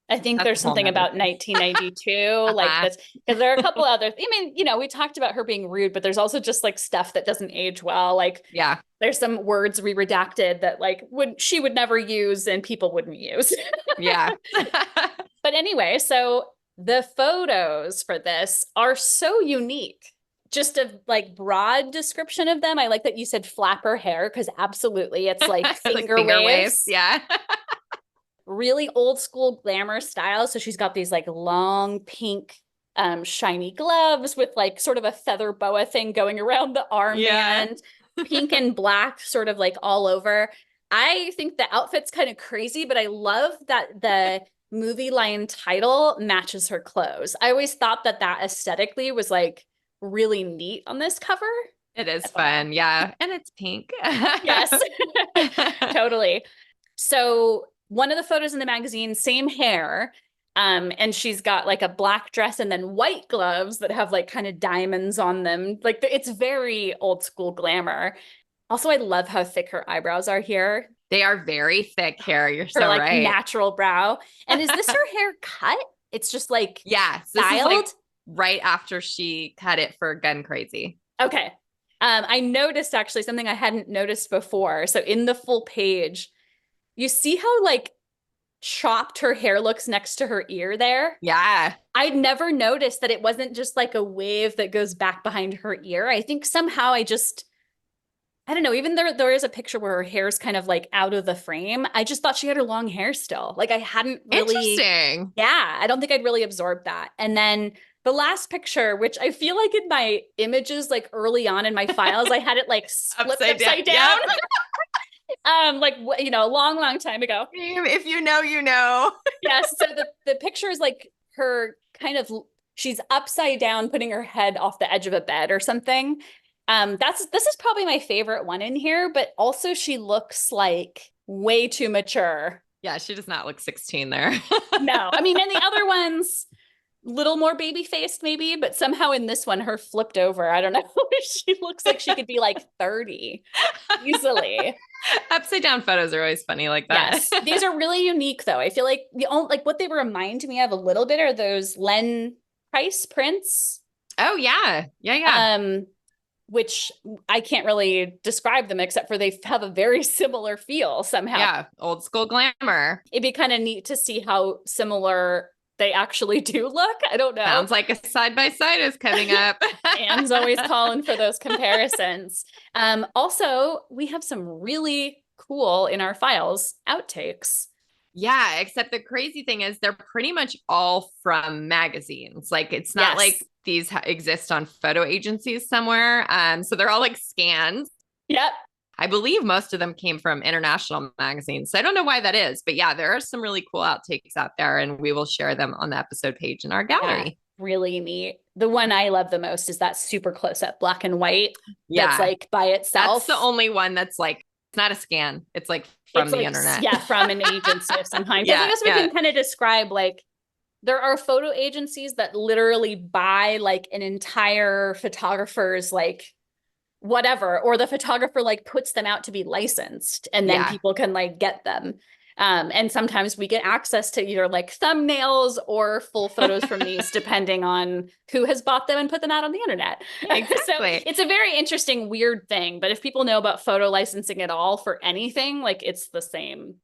I think there's something about 1992, like this, because there are a couple other, I mean, you know, we talked about her being rude, but there's also just like stuff that doesn't age well. Like, there's some words we redacted that like she would never use and people wouldn't use. But anyway, so the photos for this are so unique. Just a like broad description of them. I like that you said flapper hair, because absolutely it's like finger waves. Yeah. Really old school glamour style. So she's got these like long pink shiny gloves with like sort of a feather boa thing going around the armband, pink and black sort of like all over. I think the outfit's kind of crazy, but I love that the Movieline title matches her clothes. I always thought that aesthetically was like really neat on this cover. It is fun. Yeah. And it's pink. Yes, totally. So one of the photos in the magazine, same hair. And she's got like a black dress and then white gloves that have like kind of diamonds on them. Like it's very old school glamour. Also, I love how thick her eyebrows are here. They are very thick hair. You're so like right. Natural brow. And is this her hair cut? It's just like styled? This is like right after she cut it for Gun Crazy. Okay. I noticed actually something I hadn't noticed before. So in the full page, you see how like chopped her hair looks next to her ear there? Yeah. I'd never noticed that it wasn't just like a wave that goes back behind her ear. I think somehow I don't know, even there is a picture where her hair's kind of like out of the frame. I just thought she had her long hair still. Like I hadn't really. Interesting. Yeah, I don't think I'd really absorbed that. And then the last picture, which I feel like in my images, like early on in my files, I had it like flipped upside down. Like, you know, a long time ago. If you know, you know. Yes. So the picture is like her kind of she's upside down, putting her head off the edge of a bed or something. This is probably my favorite one in here, but also she looks like way too mature. Yeah, she does not look 16 there. No, I mean, in the other ones, little more baby faced maybe, but somehow in this one, her flipped over. I don't know. She looks like she could be like 30 easily. Upside down photos are always funny like that. Yes, these are really unique though. I feel like what they remind me of a little bit are those Len Price prints. Oh yeah. Yeah. Which I can't really describe them except for they have a very similar feel somehow. Yeah, old school glamour. It'd be kind of neat to see how similar they actually do look. I don't know. Sounds like a side-by-side is coming up. Anne's always calling for those comparisons. Also, we have some really cool in our files outtakes. Yeah, except the crazy thing is they're pretty much all from magazines. Like it's not like these exist on photo agencies somewhere. So they're all like scans. Yep. I believe most of them came from international magazines. So I don't know why that is, but yeah, there are some really cool outtakes out there and we will share them on the episode page in our gallery. Yeah, really neat. The one I love the most is that super close up black and white. Yeah. That's like by itself. That's the only one that's like, it's not a scan. It's like from the internet. Yeah, from an agency of some kind. I guess we can kind of describe like, there are photo agencies that literally buy like an entire photographer's like whatever, or the photographer like puts them out to be licensed and then people can like get them. And sometimes we get access to either like thumbnails or full photos from these, depending on who has bought them and put them out on the internet. Exactly. So it's a very interesting, weird thing. But if people know about photo licensing at all for anything, like it's the same.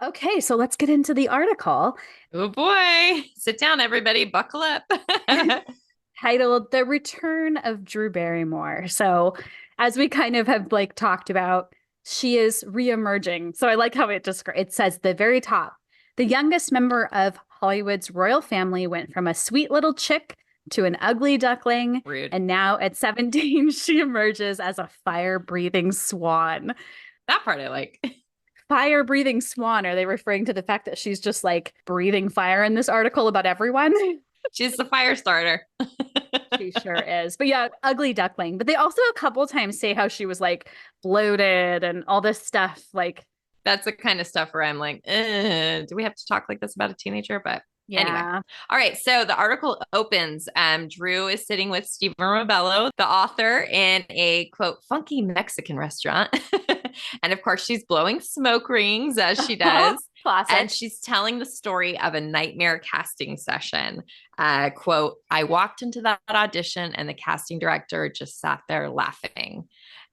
Okay, so let's get into the article. Oh boy. Sit down, everybody. Buckle up. Titled The Return of Drew Barrymore. So as we kind of have like talked about, she is reemerging. So I like how it says the very top. The youngest member of Hollywood's royal family went from a sweet little chick to an ugly duckling. Rude. And now at 17, she emerges as a fire-breathing swan. That part I like. Fire-breathing swan. Are they referring to the fact that she's just like breathing fire in this article about everyone? She's the fire starter. She sure is. But yeah, ugly duckling. But they also a couple of times say how she was like bloated and all this stuff. Like that's the kind of stuff where I'm like, do we have to talk like this about a teenager? But yeah. Anyway. All right. So the article opens. Drew is sitting with Stephen Rebello, the author, in a quote, funky Mexican restaurant. And of course, she's blowing smoke rings as she does. Classic. And she's telling the story of a nightmare casting session. Quote, I walked into that audition and the casting director just sat there laughing.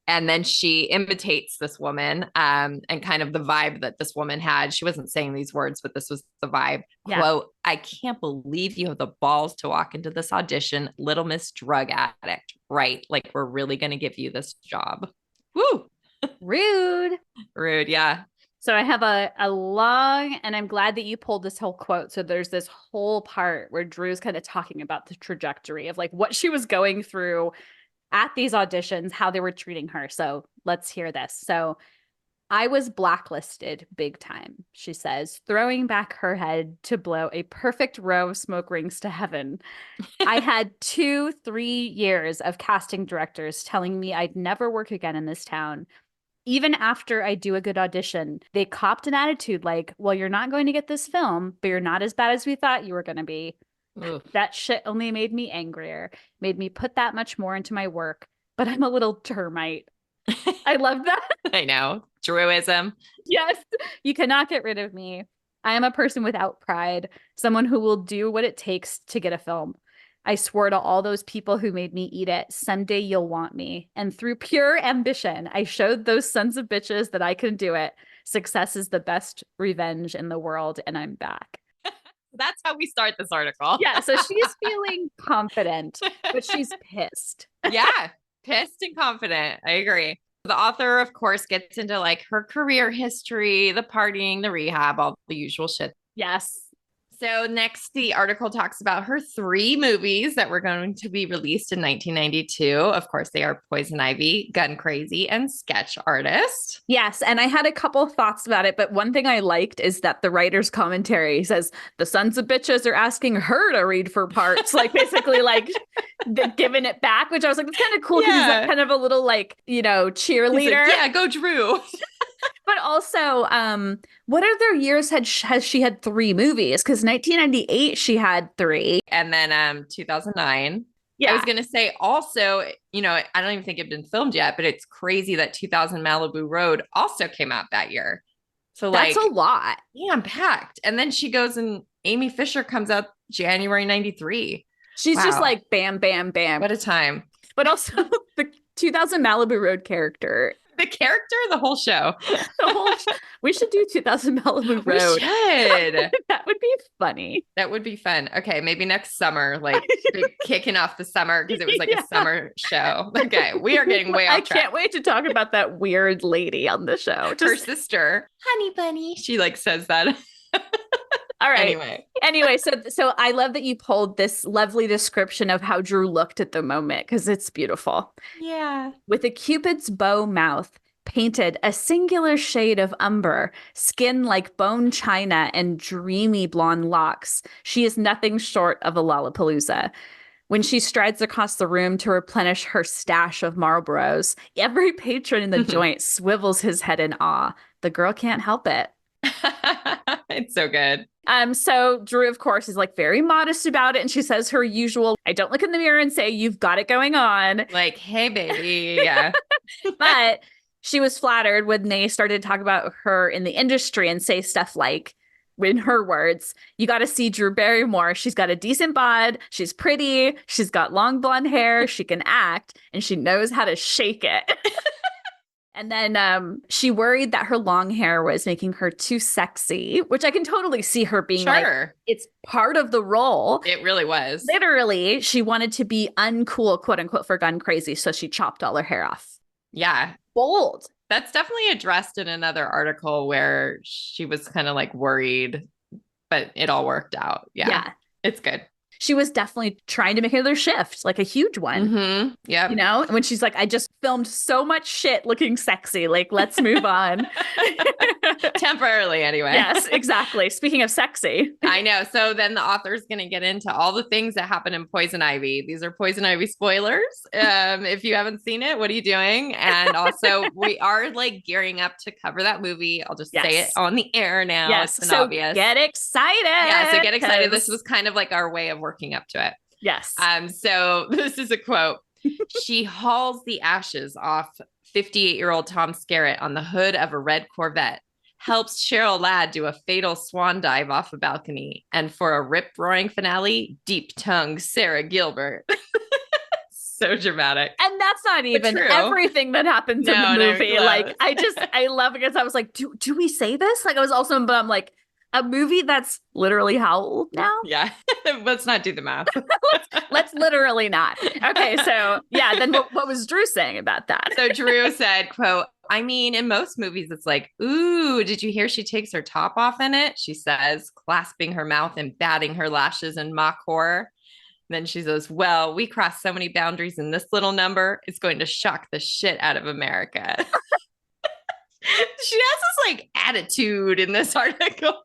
And then she imitates this woman and kind of the vibe that this woman had. She wasn't saying these words, but this was the vibe. Yeah. Quote, I can't believe you have the balls to walk into this audition, little miss drug addict. Right. Like we're really going to give you this job. Woo. Rude. Rude. Yeah. So I have a long, and I'm glad that you pulled this whole quote. So there's this whole part where Drew's kind of talking about the trajectory of like what she was going through at these auditions, how they were treating her. So let's hear this. So I was blacklisted big time, she says, throwing back her head to blow a perfect row of smoke rings to heaven. I had 2-3 years of casting directors telling me I'd never work again in this town. Even after I do a good audition, they copped an attitude like, well, you're not going to get this film, but you're not as bad as we thought you were going to be. Oof. That shit only made me angrier, made me put that much more into my work, but I'm a little termite. I love that. I know. Druism. Yes. You cannot get rid of me. I am a person without pride, someone who will do what it takes to get a film. I swore to all those people who made me eat it, someday you'll want me. And through pure ambition, I showed those sons of bitches that I could do it. Success is the best revenge in the world, and I'm back. That's how we start this article. Yeah, so she's feeling confident, but she's pissed. Yeah, pissed and confident. I agree. The author, of course, gets into like her career history, the partying, the rehab, all the usual shit. Yes. So next, the article talks about her 3 movies that were going to be released in 1992. Of course, they are Poison Ivy, Gun Crazy, and Sketch Artist. Yes, and I had a couple thoughts about it, but one thing I liked is that the writer's commentary says the sons of bitches are asking her to read for parts, like basically like giving it back, which I was like, that's kind of cool because he's like kind of a little like, cheerleader. Like, yeah, go Drew. But also, what other years has she had 3 movies? Because 1998 she had 3, and then 2009. Yeah, I was gonna say also, I don't even think it had been filmed yet, but it's crazy that 2000 Malibu Road also came out that year. So that's a lot. Yeah, packed. And then she goes and Amy Fisher comes out January 93. She's just like bam, bam, bam. What a time. But also the 2000 Malibu Road character. The character, the whole show. We should do 2000 Malibu Road. We should. That would be funny. That would be fun. Okay, maybe next summer, like kicking off the summer because it was like a summer show. Okay, we are getting way off track. I can't wait to talk about that weird lady on the show. Her sister, Honey Bunny. She like says that. All right. Anyway, so I love that you pulled this lovely description of how Drew looked at the moment because it's beautiful. Yeah. With a Cupid's bow mouth, painted a singular shade of umber, skin like bone china, and dreamy blonde locks, she is nothing short of a Lollapalooza. When she strides across the room to replenish her stash of Marlboros, every patron in the joint swivels his head in awe. The girl can't help it. It's so good. So Drew, of course, is like very modest about it. And she says her usual, I don't look in the mirror and say, you've got it going on. Like, hey, baby. Yeah. But she was flattered when they started to talk about her in the industry and say stuff like, in her words, you got to see Drew Barrymore. She's got a decent bod. She's pretty. She's got long blonde hair. She can act and she knows how to shake it. And then she worried that her long hair was making her too sexy, which I can totally see her being like, it's part of the role. It really was. Literally, she wanted to be uncool, quote unquote, for Gun Crazy. So she chopped all her hair off. Yeah. Bold. That's definitely addressed in another article where she was kind of like worried, but it all worked out. Yeah. It's good. She was definitely trying to make another shift, like a huge one. Mm-hmm. Yeah. When she's like, I just filmed so much shit looking sexy. Like, let's move on. Temporarily, anyway. Yes, exactly. Speaking of sexy. I know. So then the author is going to get into all the things that happen in Poison Ivy. These are Poison Ivy spoilers. If you haven't seen it, what are you doing? And also, we are like gearing up to cover that movie. I'll just say it on the air now. Yes. It's so obvious. Get excited. Yeah. So get excited. This was kind of like our way of working up to it. Yes. So this is a quote. She hauls the ashes off 58-year-old Tom Skerritt on the hood of a red Corvette, helps Cheryl Ladd do a fatal swan dive off a balcony, and for a rip-roaring finale, deep-tongued Sarah Gilbert. So dramatic. And that's not even everything that happens in the movie. Like, I love it because I was like, do we say this? Like, I was also, but I'm like, a movie that's literally how old now? Yeah. Let's not do the math. let's literally not. Okay. So yeah. Then what was Drew saying about that? So Drew said, quote, I mean, in most movies, it's like, ooh, did you hear she takes her top off in it? She says, clasping her mouth and batting her lashes in mock horror. Then she says, well, we crossed so many boundaries in this little number. It's going to shock the shit out of America. She has this like attitude in this article.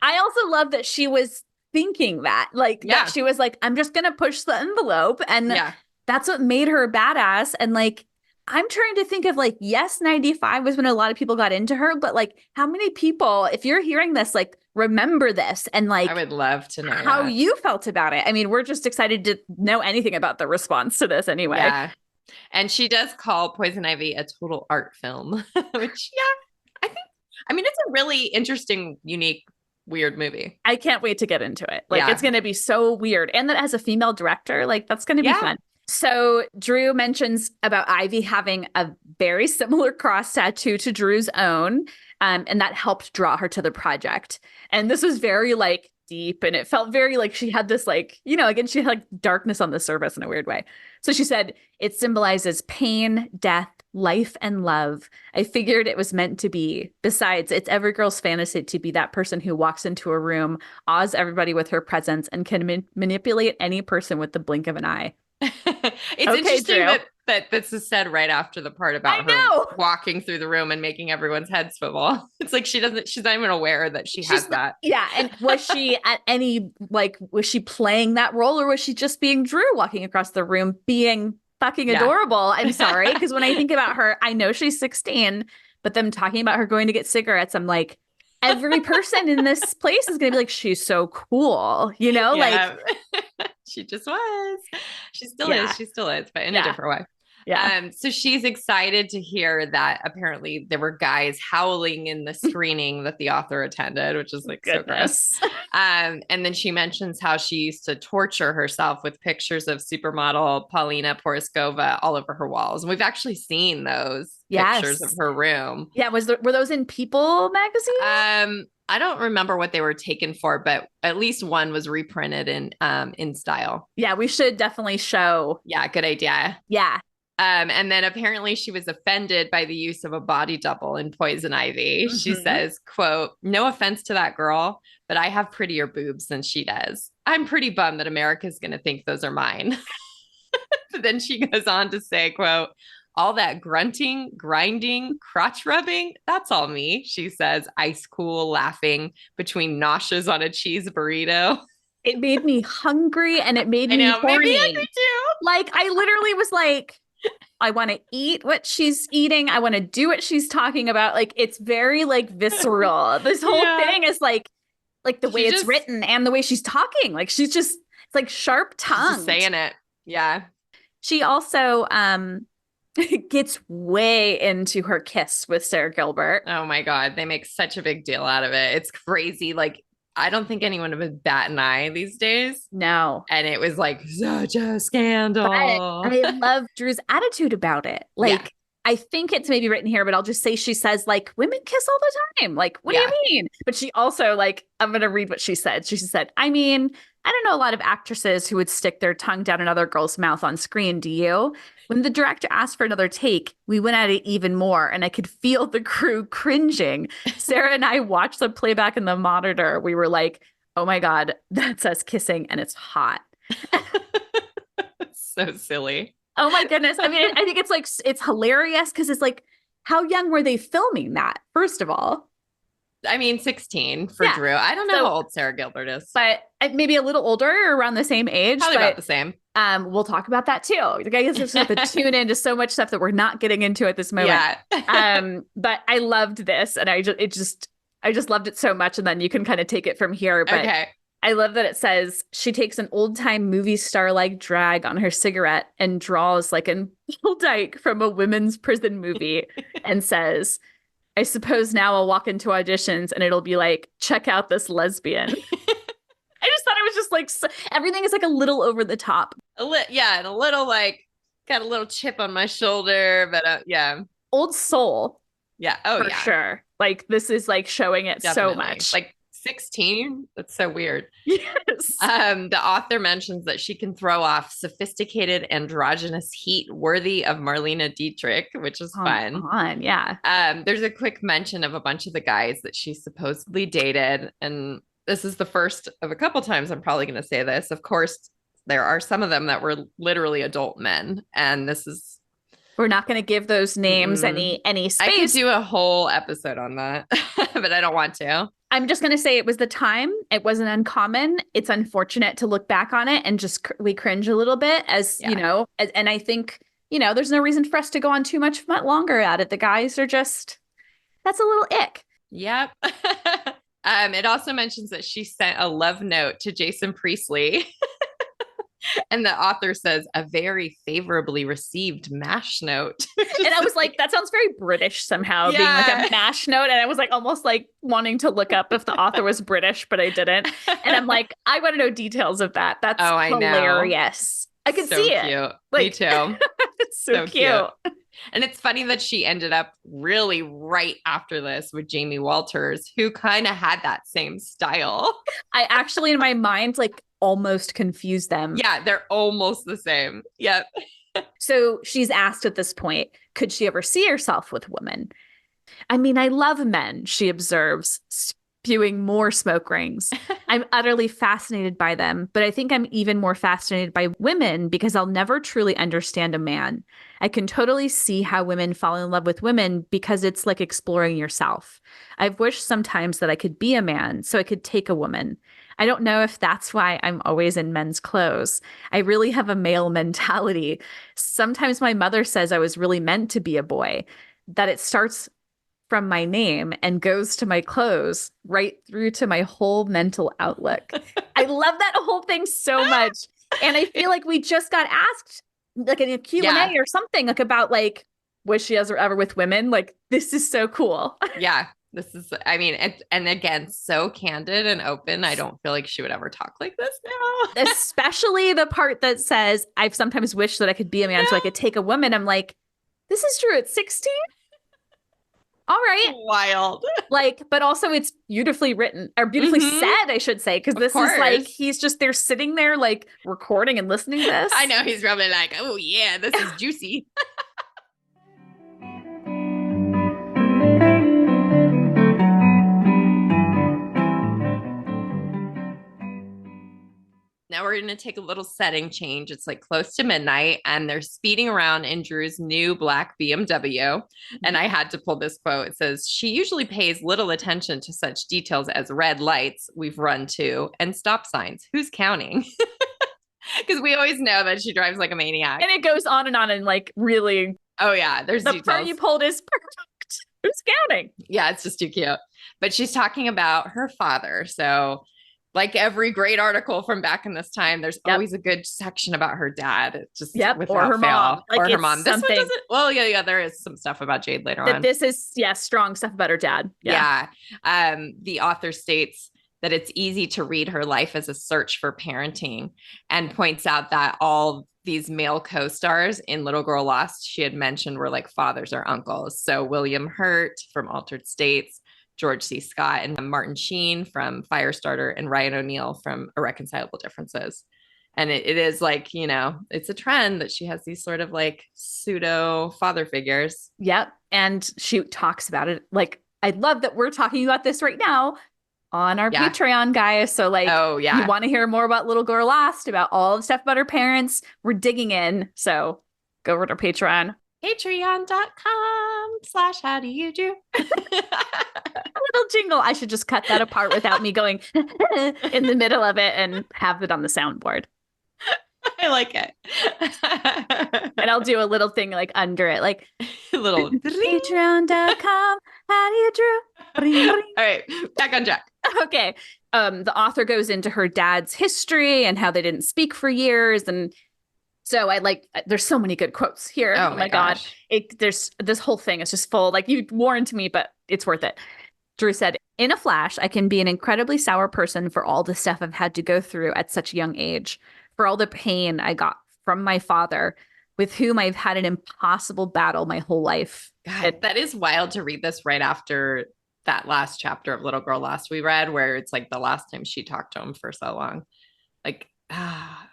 I also love that she was thinking that, like, that she was like, I'm just going to push the envelope. And that's what made her a badass. And like, I'm trying to think of like, yes, 95 was when a lot of people got into her, but like how many people, if you're hearing this, like remember this and like, I would love to know how you felt about it. I mean, we're just excited to know anything about the response to this anyway. Yeah. And she does call Poison Ivy a total art film, which, I mean, it's a really interesting, unique, weird movie. I can't wait to get into it. Like, it's going to be so weird. And that has a female director. Like, that's going to be fun. So Drew mentions about Ivy having a very similar cross tattoo to Drew's own. And that helped draw her to the project. And this was very like deep, and it felt very like she had this like, you know, again, she had like darkness on the surface in a weird way. So she said it symbolizes pain, death, life and love. I figured it was meant to be. Besides, it's every girl's fantasy to be that person who walks into a room, awes everybody with her presence, and can manipulate any person with the blink of an eye. It's interesting that this is said right after the part about her walking through the room and making everyone's head swivel. It's like she's not even aware that she's has that. Yeah. And was she at any, like, was she playing that role, or was she just being Drew walking across the room being fucking adorable? I'm sorry. Because when I think about her, I know she's 16, but them talking about her going to get cigarettes, I'm like, every person in this place is going to be like, she's so cool, you know, like she just was. She still is. She still is, but in a different way. Yeah. So she's excited to hear that apparently there were guys howling in the screening that the author attended, which is like so gross. And then she mentions how she used to torture herself with pictures of supermodel Paulina Poroskova all over her walls. And we've actually seen those pictures of her room. Yeah. Were those in People magazine? I don't remember what they were taken for, but at least one was reprinted in style. Yeah, we should definitely show. Yeah, good idea. Yeah. And then apparently she was offended by the use of a body double in Poison Ivy. Mm-hmm. She says, quote, "No offense to that girl, but I have prettier boobs than she does. I'm pretty bummed that America's going to think those are mine." But then she goes on to say, quote, "All that grunting, grinding, crotch rubbing, that's all me," she says, ice cool, laughing between noshes on a cheese burrito. It made me hungry and it made me horny. Made me hungry too. Like, I literally was like, I want to eat what she's eating. I want to do what she's talking about. Like, it's very like visceral. This whole thing is like the way it's written and the way she's talking. Like, she's just, it's like sharp tongue. Saying it. Yeah. She also gets way into her kiss with Sarah Gilbert. Oh my God. They make such a big deal out of it. It's crazy. Like, I don't think anyone would bat an eye these days. No. And it was like such a scandal. But I love Drew's attitude about it. Like, I think it's maybe written here, but I'll just say she says, like, women kiss all the time. Like, what do you mean? But she also, like, I'm going to read what she said. She said, "I mean, I don't know a lot of actresses who would stick their tongue down another girl's mouth on screen. Do you? When the director asked for another take, we went at it even more, and I could feel the crew cringing. Sarah and I watched the playback in the monitor. We were like, oh my God, that's us kissing, and it's hot." So silly. Oh my goodness. I mean, I think it's like, it's hilarious because it's like, how young were they filming that, first of all? I mean, 16 for Drew. I don't know how old Sarah Gilbert is. But maybe a little older, or around the same age. Probably about the same. We'll talk about that too. I guess just have to tune into so much stuff that we're not getting into at this moment. Yeah. But I loved this, and I just loved it so much. And then you can kind of take it from here. But I love that it says she takes an old time movie star like drag on her cigarette and draws like an Bill Dyke from a women's prison movie and says, "I suppose now I'll walk into auditions and it'll be like, check out this lesbian." I just thought it was just like, everything is like a little over the top. And a little like, got a little chip on my shoulder, but Old soul. Yeah. Oh, for sure. Like, this is like showing it so much. Like 16. That's so weird. Yes. The author mentions that she can throw off sophisticated androgynous heat worthy of Marlene Dietrich, which is fun. Yeah. There's a quick mention of a bunch of the guys that she supposedly dated. And this is the first of a couple times I'm probably going to say this. Of course, there are some of them that were literally adult men. And this is... We're not going to give those names any space. I could do a whole episode on that, but I don't want to. I'm just going to say it was the time. It wasn't uncommon. It's unfortunate to look back on it and just we cringe a little bit you know, and I think, you know, there's no reason for us to go on too much longer at it. The guys are just, that's a little ick. Yep. It also mentions that she sent a love note to Jason Priestley. And the author says, "A very favorably received MASH note." And I was like, that sounds very British somehow, being like a MASH note. And I was like, almost like wanting to look up if the author was British, but I didn't. And I'm like, I want to know details of that. That's hilarious. I can see it. Cute. Like, me too. It's so cute. And it's funny that she ended up really right after this with Jamie Walters, who kind of had that same style. I actually, in my mind, like almost confused them. Yeah, they're almost the same. Yep. So she's asked at this point, Could she ever see herself with women? I mean, I love men, she observes, spewing more smoke rings. I'm utterly fascinated by them, but I think I'm even more fascinated by women because I'll never truly understand a man. I can totally see how women fall in love with women because it's like exploring yourself. I've wished sometimes that I could be a man so I could take a woman. I don't know if that's why I'm always in men's clothes. I really have a male mentality. Sometimes my mother says I was really meant to be a boy, that it starts from my name and goes to my clothes right through to my whole mental outlook. I love that whole thing so much. And I feel like we just got asked like in a Q&A or something like about like, was she ever with women? Like, this is so cool. Yeah. This is, I mean, and again, so candid and open. I don't feel like she would ever talk like this now. Especially the part that says, I've sometimes wished that I could be a man so I could take a woman. I'm like, this is true at 16? All right. Wild. Like, but also it's beautifully written or beautifully said, I should say, because this is like, he's just, they're sitting there like recording and listening to this. I know, he's probably like, oh yeah, this is juicy. Now we're going to take a little setting change. It's like close to midnight and they're speeding around in Drew's new black BMW. And I had to pull this quote. It says, she usually pays little attention to such details as red lights we've run to and stop signs. Who's counting? Because we always know that she drives like a maniac. And it goes on and like really. Oh yeah. There's the details. part you pulled is perfect. Who's counting? Yeah. It's just too cute. But she's talking about her father. So like every great article from back in this time, there's always a good section about her dad. It's just or her mom. Like or her mom. This one doesn't. Well, yeah, there is some stuff about Jade later on. This is strong stuff about her dad. Yeah. The author states that it's easy to read her life as a search for parenting, and points out that all these male co-stars in Little Girl Lost she had mentioned were like fathers or uncles. So William Hurt from Altered States, George C. Scott, and Martin Sheen from Firestarter, and Ryan O'Neal from Irreconcilable Differences. And it is like, you know, it's a trend that she has these sort of like pseudo father figures. Yep. And she talks about it. Like, I love that we're talking about this right now on our Patreon, guys. So like, you want to hear more about Little Girl Lost, about all the stuff about her parents, we're digging in. So go over to Patreon. Patreon.com/how do you do? Little jingle. I should just cut that apart without me going in the middle of it and have it on the soundboard. I like it. And I'll do a little thing like under it, like little patreon.com. How do you do? All right, back on track. Okay. The author goes into her dad's history and how they didn't speak for years. And so there's so many good quotes here. Oh my God. There's this whole thing is just full, like you warned me, but it's worth it. Drew said, in a flash, I can be an incredibly sour person for all the stuff I've had to go through at such a young age, for all the pain I got from my father, with whom I've had an impossible battle my whole life. God, that is wild to read this right after that last chapter of Little Girl Lost we read, where it's like the last time she talked to him for so long. Like, I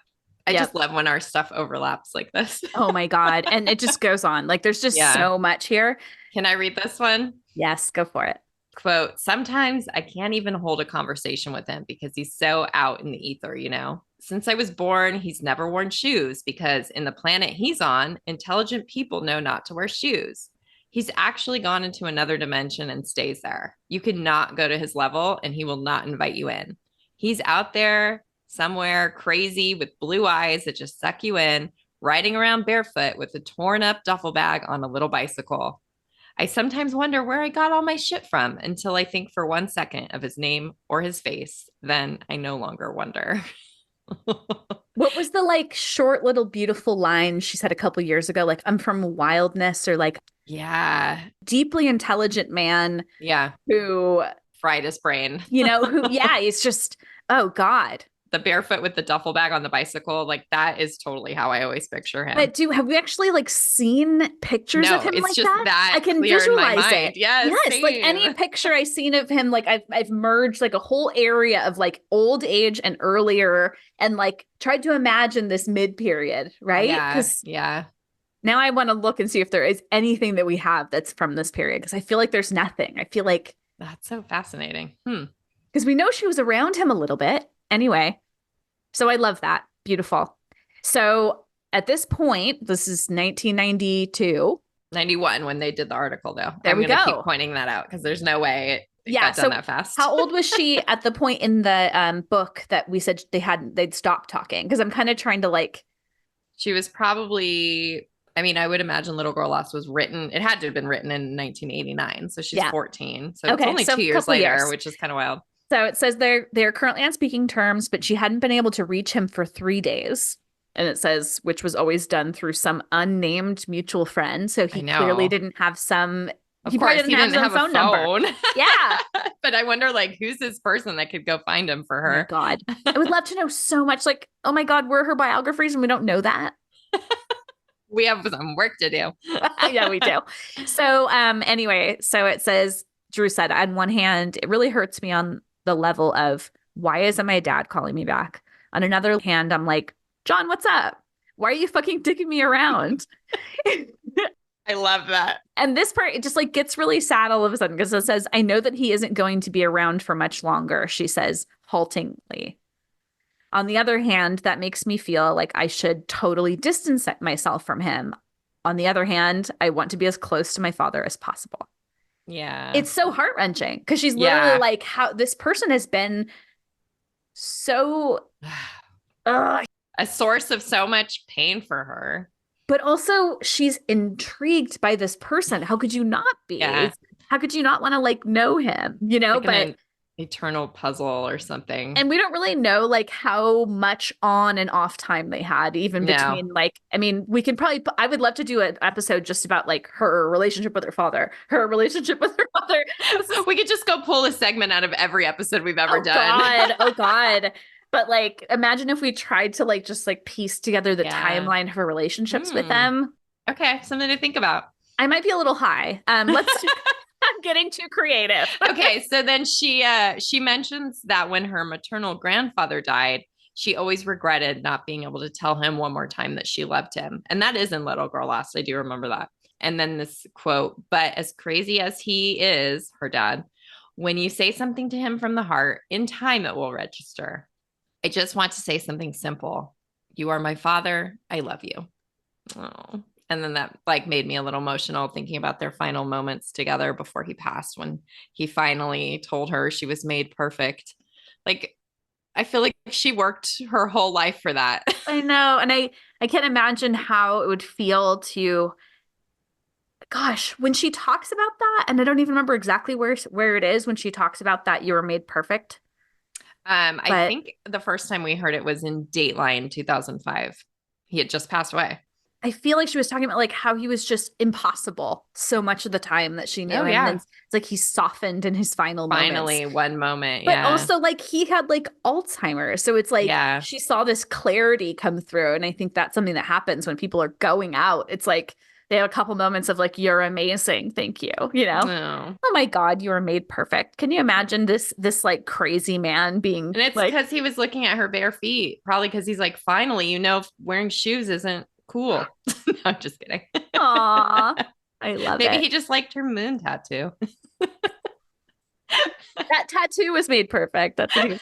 just love when our stuff overlaps like this. Oh my God. And it just goes on. Like there's just so much here. Can I read this one? Yes, go for it. Quote, sometimes I can't even hold a conversation with him because he's so out in the ether, you know? Since I was born, he's never worn shoes because in the planet he's on, intelligent people know not to wear shoes. He's actually gone into another dimension and stays there. You cannot go to his level and he will not invite you in. He's out there somewhere crazy with blue eyes that just suck you in, riding around barefoot with a torn up duffel bag on a little bicycle. I sometimes wonder where I got all my shit from until I think for 1 second of his name or his face. Then I no longer wonder. What was the like short little beautiful line she said a couple years ago? Like, I'm from wildness, or like, deeply intelligent man. Yeah. Who fried his brain. You know, who, he's just, oh God. The barefoot with the duffel bag on the bicycle, like that is totally how I always picture him. But have we actually like seen pictures of him it's like just that? I can visualize it. Yes, same. Like any picture I've seen of him, like I've merged like a whole area of like old age and earlier, and like tried to imagine this mid period, right? Yeah. Now I want to look and see if there is anything that we have that's from this period, because I feel like there's nothing. I feel like that's so fascinating. Because we know she was around him a little bit. Anyway, so I love that. Beautiful. So at this point, this is 1992. 91 when they did the article, though. There we go. Keep pointing that out because there's no way it got done that fast. How old was she at the point in the book that we said they'd stopped talking? Because I'm kind of trying to like. She was probably, I mean, I would imagine Little Girl Lost was written. It had to have been written in 1989. So she's 14. So it's only 2 years later, which is kind of wild. So it says they're currently on speaking terms, but she hadn't been able to reach him for 3 days. And it says, which was always done through some unnamed mutual friend. So he clearly didn't have some. Of course, he didn't have a phone number. Yeah. But I wonder, like, who's this person that could go find him for her? Oh my God. I would love to know so much. Like, oh my God, we're her biographies and we don't know that. We have some work to do. Yeah, we do. So anyway, so it says, Drew said, on one hand, it really hurts me on the level of, why isn't my dad calling me back? On another hand, I'm like, John, what's up? Why are you fucking dicking me around? I love that. And this part, it just like gets really sad all of a sudden because it says, I know that he isn't going to be around for much longer, she says haltingly. On the other hand, that makes me feel like I should totally distance myself from him. On the other hand, I want to be as close to my father as possible. Yeah. It's so heart-wrenching because she's literally like, how this person has been so a source of so much pain for her. But also she's intrigued by this person. How could you not be? Yeah. How could you not want to like know him, you know? Like but an eternal puzzle or something. And we don't really know like how much on and off time they had, even between like, I mean, we can probably, I would love to do an episode just about like her relationship with her father, her relationship with her mother. We could just go pull a segment out of every episode we've ever done. God, oh God. But like, imagine if we tried to like, just like piece together the timeline of her relationships with them. Okay. Something to think about. I might be a little high. Let's I'm getting too creative. Okay. So then she mentions that when her maternal grandfather died, she always regretted not being able to tell him one more time that she loved him. And that is in Little Girl Lost. I do remember that. And then this quote, but as crazy as he is, her dad, when you say something to him from the heart, in time it will register. I just want to say something simple. You are my father. I love you. Oh. And then that like made me a little emotional thinking about their final moments together before he passed, when he finally told her she was made perfect. Like, I feel like she worked her whole life for that. I know. And I can't imagine how it would feel to, gosh, when she talks about that, and I don't even remember exactly where it is when she talks about that you were made perfect. I think the first time we heard it was in Dateline 2005. He had just passed away. I feel like she was talking about like how he was just impossible so much of the time that she knew him. Yeah. And it's like he softened in his final moments. One moment. But also like he had like Alzheimer's. So it's like she saw this clarity come through. And I think that's something that happens when people are going out. It's like they have a couple moments of like, you're amazing. Thank you. You know, Oh my God, you were made perfect. Can you imagine this like crazy man being? And it's like, because he was looking at her bare feet, probably because he's like, finally, you know, wearing shoes isn't cool. No, I'm just kidding. Aw, I love it. Maybe he just liked her moon tattoo. That tattoo was made perfect. That's what he was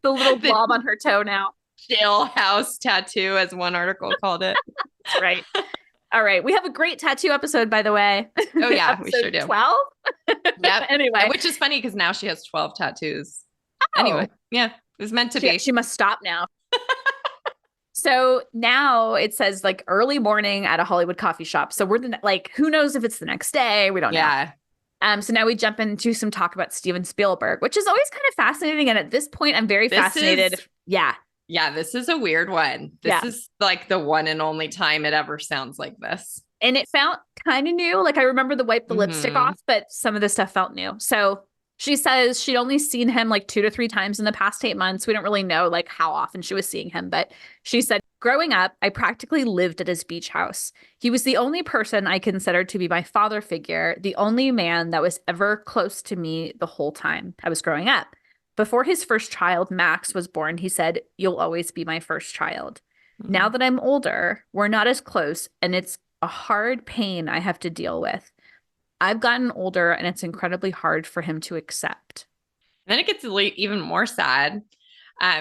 the little blob on her toe now. Jailhouse tattoo, as one article called it. That's right. All right. We have a great tattoo episode, by the way. Oh, yeah, we sure do. 12? Yep. Anyway. Which is funny because now she has 12 tattoos. Oh. Anyway, yeah, it was meant to be. She must stop now. So now it says like early morning at a Hollywood coffee shop. So we're like, who knows if it's the next day? We don't know. So now we jump into some talk about Steven Spielberg, which is always kind of fascinating. And at this point, I'm very fascinated. Yeah, this is a weird one. This is like the one and only time it ever sounds like this. And it felt kind of new. Like I remember the wipe the lipstick off, but some of this stuff felt new. So she says she'd only seen him like 2 to 3 times in the past 8 months. We don't really know like how often she was seeing him, but she said, growing up, I practically lived at his beach house. He was the only person I considered to be my father figure, the only man that was ever close to me the whole time I was growing up. Before his first child, Max, was born, he said, "You'll always be my first child." Now that I'm older, we're not as close, and it's a hard pain I have to deal with. I've gotten older, and it's incredibly hard for him to accept. And then it gets even more sad.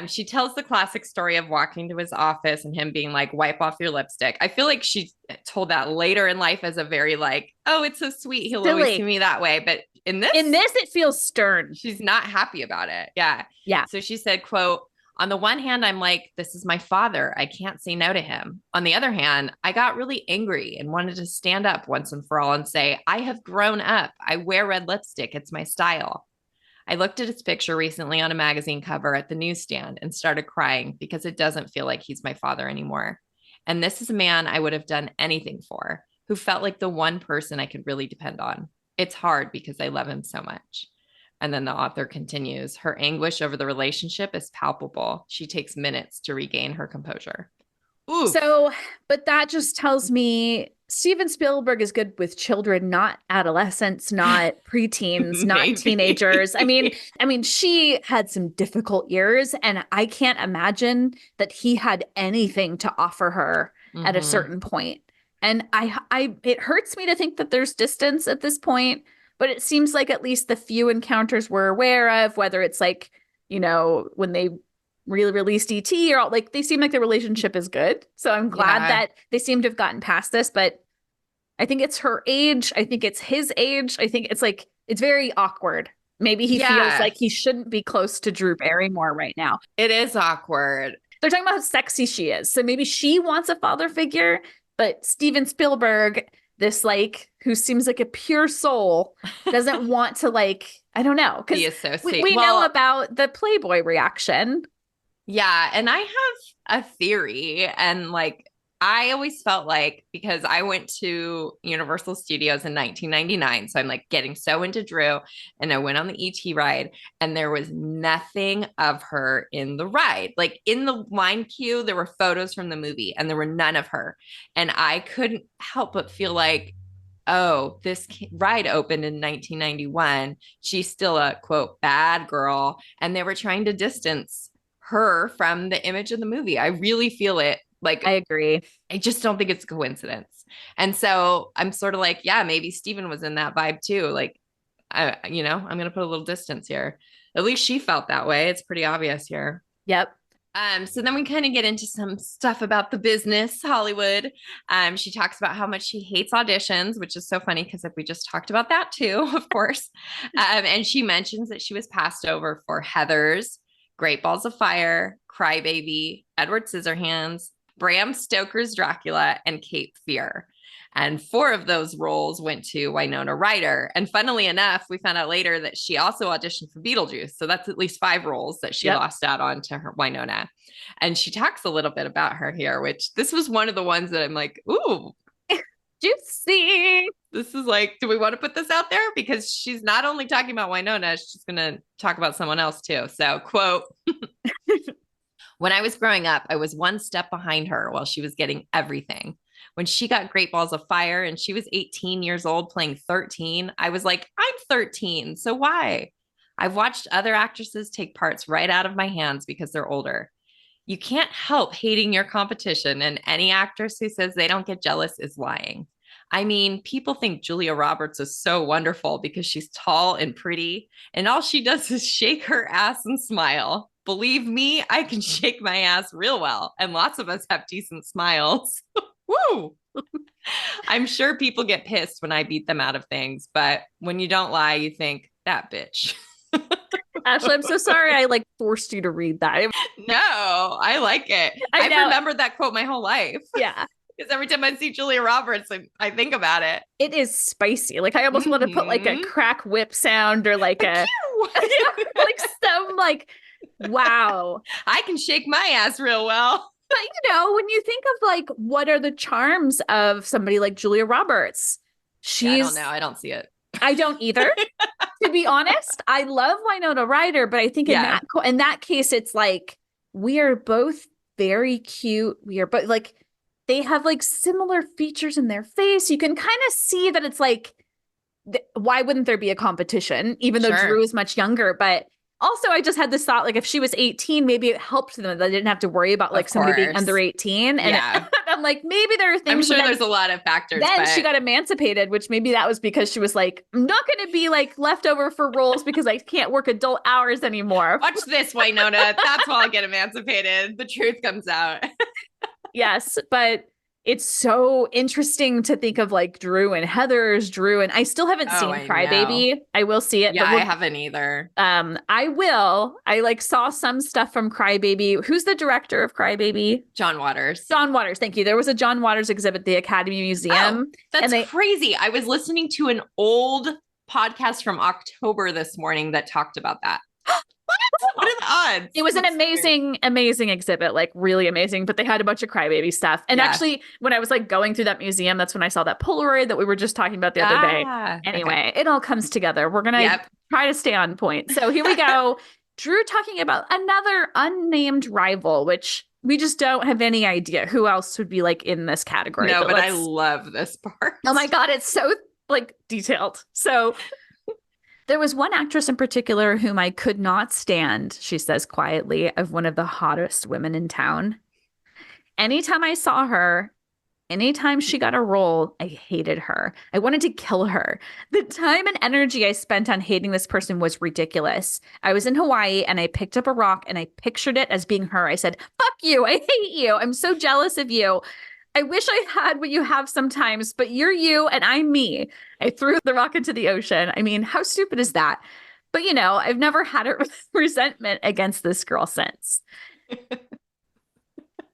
She tells the classic story of walking to his office and him being like, wipe off your lipstick. I feel like she told that later in life as a very like, oh, it's so sweet. He'll always see me that way. But in this, it feels stern. She's not happy about it. Yeah. Yeah. So she said, quote, on the one hand, I'm like, this is my father. I can't say no to him. On the other hand, I got really angry and wanted to stand up once and for all and say, I have grown up. I wear red lipstick. It's my style. I looked at his picture recently on a magazine cover at the newsstand and started crying because it doesn't feel like he's my father anymore. And this is a man I would have done anything for, who felt like the one person I could really depend on. It's hard because I love him so much. And then the author continues, her anguish over the relationship is palpable. She takes minutes to regain her composure. Ooh. So, but that just tells me Steven Spielberg is good with children, not adolescents, not preteens, not teenagers. I mean, she had some difficult years, and I can't imagine that he had anything to offer her at a certain point. And it hurts me to think that there's distance at this point, but it seems like at least the few encounters we're aware of, whether it's like, you know, when they really released E.T. or like, they seem like the relationship is good. So I'm glad that they seem to have gotten past this, but I think it's her age. I think it's his age. I think it's like, it's very awkward. Maybe he feels like he shouldn't be close to Drew Barrymore right now. It is awkward. They're talking about how sexy she is. So maybe she wants a father figure, but Steven Spielberg, this like, who seems like a pure soul, doesn't want to like, I don't know. Because we know about the Playboy reaction. Yeah. And I have a theory, and like, I always felt like, because I went to Universal Studios in 1999, so I'm like getting so into Drew, and I went on the ET ride, and there was nothing of her in the ride. Like in the line queue, there were photos from the movie, and there were none of her. And I couldn't help but feel like, oh, this ride opened in 1991. She's still a, quote, bad girl. And they were trying to distance her from the image of the movie. I really feel it. Like, I agree. I just don't think it's a coincidence. And so I'm sort of like, yeah, maybe Steven was in that vibe too. Like, I'm going to put a little distance here. At least she felt that way. It's pretty obvious here. Yep. So then we kind of get into some stuff about the business, Hollywood. She talks about how much she hates auditions, which is so funny because we just talked about that too, of course. And she mentions that she was passed over for Heathers, Great Balls of Fire, Crybaby, Edward Scissorhands, Bram Stoker's Dracula, and Cape Fear. And 4 of those roles went to Winona Ryder. And funnily enough, we found out later that she also auditioned for Beetlejuice. So that's at least 5 roles that she lost out on to her Winona. And she talks a little bit about her here, which this was one of the ones that I'm like, ooh, juicy. This is like, do we want to put this out there? Because she's not only talking about Winona, she's going to talk about someone else too. So, quote, when I was growing up, I was one step behind her while she was getting everything. When she got Great Balls of Fire and she was 18 years old playing 13, I was like, I'm 13, so why? I've watched other actresses take parts right out of my hands because they're older. You can't help hating your competition, and any actress who says they don't get jealous is lying. I mean, people think Julia Roberts is so wonderful because she's tall and pretty, and all she does is shake her ass and smile. Believe me, I can shake my ass real well, and lots of us have decent smiles. Woo! I'm sure people get pissed when I beat them out of things, but when you don't lie, you think, that bitch. Ashley, I'm so sorry I like forced you to read that. No, I like it. I've remembered that quote my whole life. Yeah. Because every time I see Julia Roberts, I think about it. It is spicy. Like, I almost want to put like a crack whip sound or like like some like, wow. I can shake my ass real well. But, when you think of like, what are the charms of somebody like Julia Roberts? I don't know. I don't see it. I don't either. To be honest, I love Winona Ryder, but I think in that case, it's like, we are both very cute. We are both like, they have like similar features in their face. You can kind of see that it's like, why wouldn't there be a competition? Even though Drew is much younger, but Also, I just had this thought, like if she was 18, maybe it helped them that they didn't have to worry about like somebody being under 18. And I'm like, maybe there are things. I'm sure there's a lot of factors. Then she got emancipated, which maybe that was because she was like, I'm not going to be like left over for roles because I can't work adult hours anymore. Watch this, Winona. That's why I'll get emancipated. The truth comes out. Yes, but it's so interesting to think of like Drew and Heather's Drew, and I still haven't seen Crybaby. I will see it. Yeah, I haven't either. I will. I like saw some stuff from Crybaby. Who's the director of Crybaby? John Waters. John Waters. Thank you. There was a John Waters exhibit at the Academy Museum. Oh, that's crazy. I was listening to an old podcast from October this morning that talked about that. What are the odds? It was an amazing exhibit, like really amazing, but they had a bunch of Crybaby stuff. And actually, when I was like going through that museum, that's when I saw that Polaroid that we were just talking about the other day. Anyway, it all comes together. We're going to try to stay on point. So here we go. Drew talking about another unnamed rival, which we just don't have any idea who else would be like in this category. No, but I love this part. Oh my God, it's so like detailed. So there was one actress in particular whom I could not stand, she says quietly, of one of the hottest women in town. Anytime I saw her, anytime she got a role, I hated her. I wanted to kill her. The time and energy I spent on hating this person was ridiculous. I was in Hawaii and I picked up a rock and I pictured it as being her. I said, fuck you. I hate you. I'm so jealous of you. I wish I had what you have sometimes, but you're you and I'm me. I threw the rock into the ocean. I mean, how stupid is that? But, you know, I've never had a resentment against this girl since.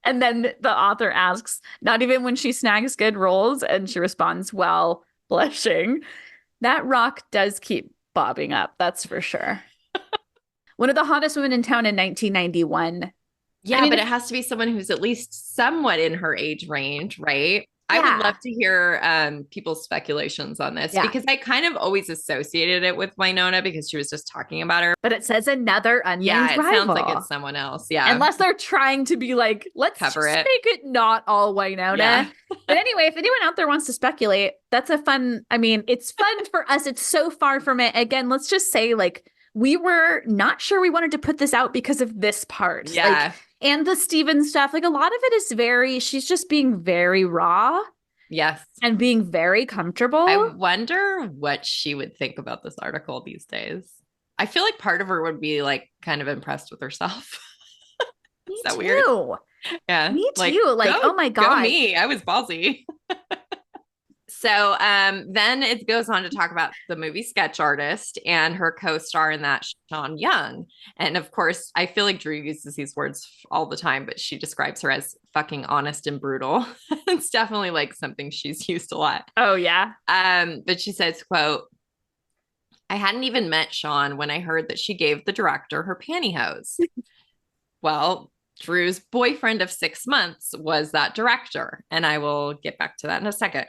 And then the author asks, not even when she snags good roles? And she responds, well, blushing. That rock does keep bobbing up. That's for sure. One of the hottest women in town in 1991. Yeah, I mean, but it has to be someone who's at least somewhat in her age range, right? Yeah. I would love to hear people's speculations on this because I kind of always associated it with Winona because she was just talking about her. But it says another unnamed rival. Sounds like it's someone else. Yeah. Unless they're trying to be like, let's cover it. Make it not all Winona. Yeah. But anyway, if anyone out there wants to speculate, that's a fun, I mean, it's fun for us. It's so far from it. Again, let's just say like, we were not sure we wanted to put this out because of this part. Yeah. Like, and the Steven stuff, like a lot of it is she's just being very raw. Yes. And being very comfortable. I wonder what she would think about this article these days. I feel like part of her would be like kind of impressed with herself. Is that weird? Yeah. Me too. Like, oh my God. Go me. I was ballsy. So then it goes on to talk about the movie Sketch Artist and her co-star in that, Sean Young. And of course, I feel like Drew uses these words all the time, but she describes her as fucking honest and brutal. It's definitely like something she's used a lot. Oh, yeah. But she says, quote, I hadn't even met Sean when I heard that she gave the director her pantyhose. Well, Drew's boyfriend of 6 months was that director. And I will get back to that in a second.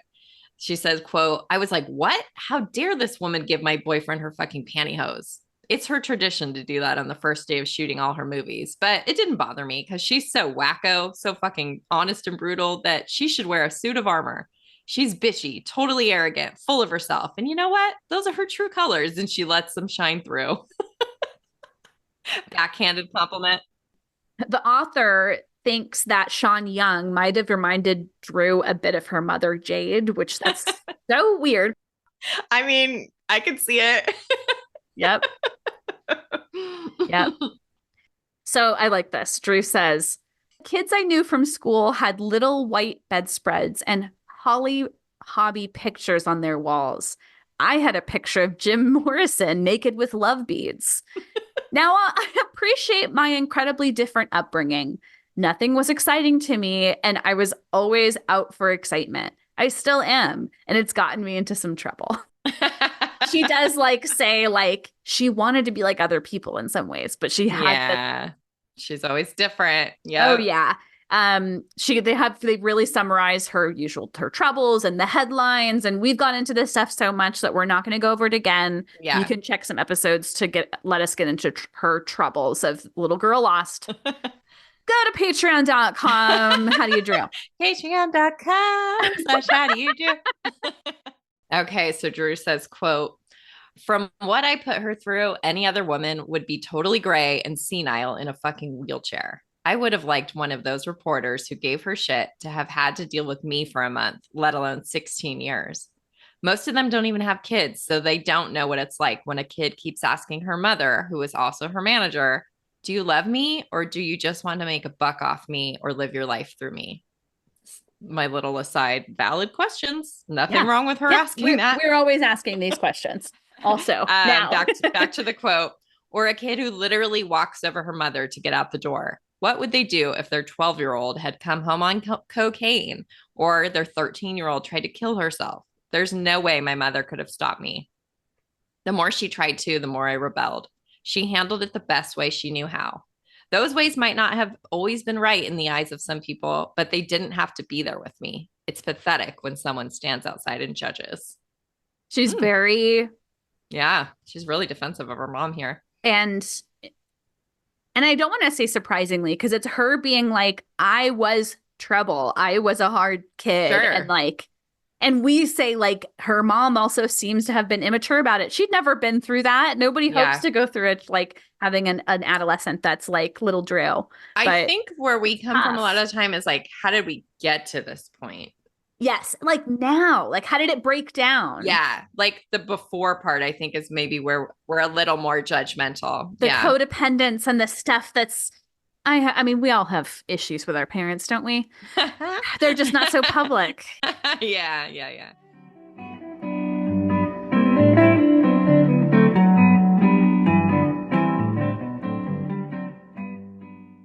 She says, quote, I was like, what? How dare this woman give my boyfriend her fucking pantyhose? It's her tradition to do that on the first day of shooting all her movies. But it didn't bother me because she's so wacko, so fucking honest and brutal that she should wear a suit of armor. She's bitchy, totally arrogant, full of herself. And you know what? Those are her true colors and she lets them shine through. Backhanded compliment. The author thinks that Sean Young might have reminded Drew a bit of her mother, Jade, which that's so weird. I mean, I could see it. Yep. Yep. So I like this. Drew says, kids I knew from school had little white bedspreads and Holly Hobby pictures on their walls. I had a picture of Jim Morrison naked with love beads. Now, I appreciate my incredibly different upbringing. Nothing was exciting to me, and I was always out for excitement. I still am, and it's gotten me into some trouble. She does like say like she wanted to be like other people in some ways, but she had she's always different. Yeah. Oh yeah. They really summarize her troubles and the headlines, and we've gone into this stuff so much that we're not going to go over it again. Yeah. You can check some episodes to let us get into her troubles of Little Girl Lost. Go to patreon.com. How do you Drew? Patreon.com/how do you Drew? Okay, so Drew says, quote, From what I put her through, any other woman would be totally gray and senile in a fucking wheelchair. I would have liked one of those reporters who gave her shit to have had to deal with me for a month, let alone 16 years. Most of them don't even have kids, so they don't know what it's like when a kid keeps asking her mother, who is also her manager, do you love me or do you just want to make a buck off me or live your life through me? My little aside, valid questions. Nothing wrong with her asking that. We're always asking these questions. Also, now. back to the quote. Or a kid who literally walks over her mother to get out the door. What would they do if their 12-year-old had come home on cocaine or their 13-year-old tried to kill herself? There's no way my mother could have stopped me. The more she tried to, the more I rebelled. She handled it the best way she knew how. Those ways might not have always been right in the eyes of some people, but they didn't have to be there with me. It's pathetic when someone stands outside and judges. She's very... Yeah, she's really defensive of her mom here. And I don't want to say surprisingly, because it's her being like, I was trouble. I was a hard kid. Sure. And we say like her mom also seems to have been immature about it. She'd never been through that. Nobody hopes to go through it, like having an adolescent that's like little Drew. I think where we come from a lot of the time is like, how did we get to this point? Yes. Like now, like how did it break down? Yeah. Like the before part, I think is maybe where we're a little more judgmental. The codependence and the stuff that's, I mean, we all have issues with our parents, don't we? They're just not so public. Yeah.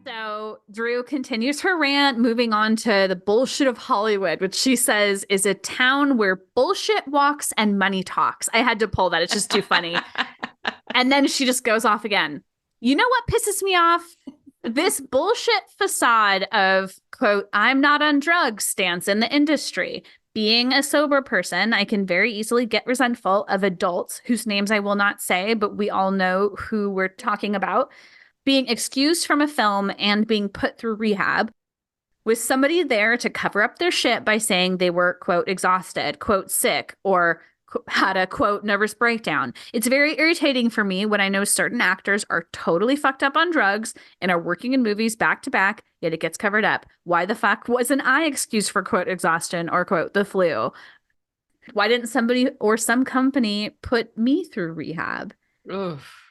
So Drew continues her rant, moving on to the bullshit of Hollywood, which she says is a town where bullshit walks and money talks. I had to pull that. It's just too funny. And then she just goes off again. You know what pisses me off? This bullshit facade of, quote, I'm not on drugs stance in the industry. Being a sober person, I can very easily get resentful of adults whose names I will not say, but we all know who we're talking about, being excused from a film and being put through rehab with somebody there to cover up their shit by saying they were, quote, exhausted, quote, sick, or had a, quote, nervous breakdown. It's very irritating for me when I know certain actors are totally fucked up on drugs and are working in movies back to back, yet it gets covered up. Why the fuck wasn't I excused for, quote, exhaustion or, quote, the flu? Why didn't somebody or some company put me through rehab? Oof.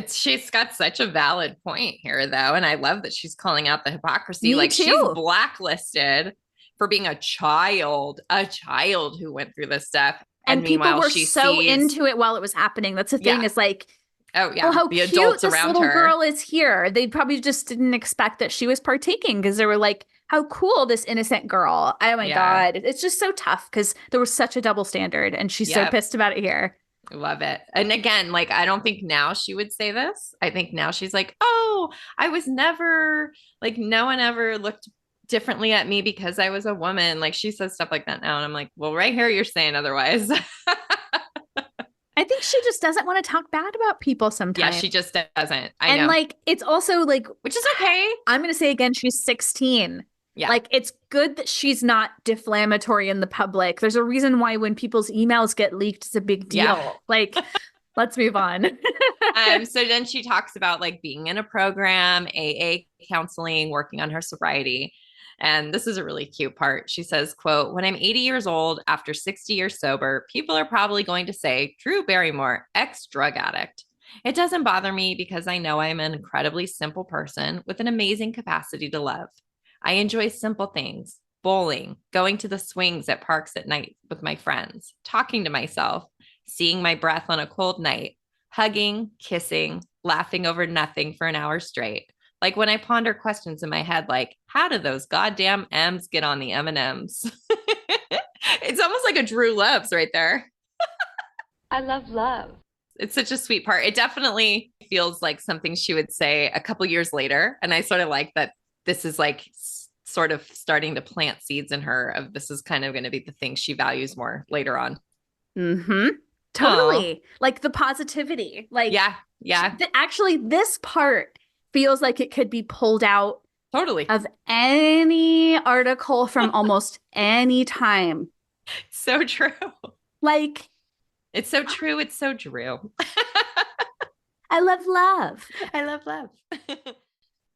She's got such a valid point here, though. And I love that she's calling out the hypocrisy. Me too. She's blacklisted for being a child who went through this stuff. And people were so into it while it was happening. That's the thing is like, oh, yeah. How the cute adults this around little her. girl is here. They probably just didn't expect that she was partaking because they were like, how cool, this innocent girl. Oh, my God. It's just so tough because there was such a double standard and she's so pissed about it here. Love it. And again, like, I don't think now she would say this. I think now she's like, oh, I was never, like, no one ever looked differently at me because I was a woman. Like, she says stuff like that now. And I'm like, well, right here, you're saying otherwise. I think she just doesn't want to talk bad about people sometimes. Yeah, she just doesn't. I know. Like, it's also like, which is okay. I'm going to say again, she's 16. Yeah. Like, it's good that she's not deflammatory in the public. There's a reason why when people's emails get leaked, it's a big deal. Yeah. Like, let's move on. So then she talks about like being in a program, AA counseling, working on her sobriety. And this is a really cute part. She says, quote, when I'm 80 years old, after 60 years sober, people are probably going to say, Drew Barrymore, ex-drug addict. It doesn't bother me because I know I'm an incredibly simple person with an amazing capacity to love. I enjoy simple things, bowling, going to the swings at parks at night with my friends, talking to myself, seeing my breath on a cold night, hugging, kissing, laughing over nothing for an hour straight. Like when I ponder questions in my head, like, how do those goddamn M's get on the M&Ms? It's almost like a Drew Loves right there. I love love. It's such a sweet part. It definitely feels like something she would say a couple years later. And I sort of like that this is like sort of starting to plant seeds in her of this is kind of going to be the thing she values more later on. Mm-hmm. Totally. Like the positivity. Like, yeah. Actually, this part feels like it could be pulled out totally of any article from almost any time. So true. Like, It's so true. It's so Drew. I love love. I love love.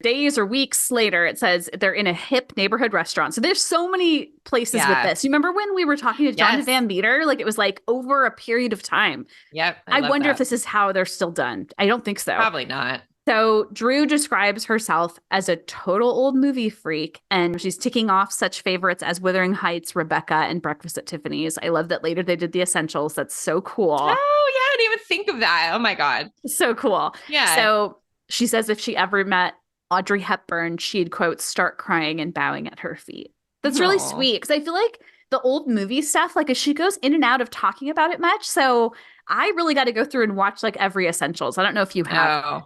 Days or weeks later, it says they're in a hip neighborhood restaurant. So there's so many places with this. You remember when we were talking to Jonathan Van Meter? Like, it was like over a period of time. Yep. I wonder if this is how they're still done. I don't think so. Probably not. So Drew describes herself as a total old movie freak, and she's ticking off such favorites as Wuthering Heights, Rebecca, and Breakfast at Tiffany's. I love that later they did The Essentials. That's so cool. Oh, yeah. I didn't even think of that. Oh, my God. So cool. Yeah. So she says if she ever met Audrey Hepburn, she'd, quote, start crying and bowing at her feet. That's really sweet, because I feel like the old movie stuff, like, she goes in and out of talking about it much. So I really got to go through and watch like every Essentials. I don't know if you have.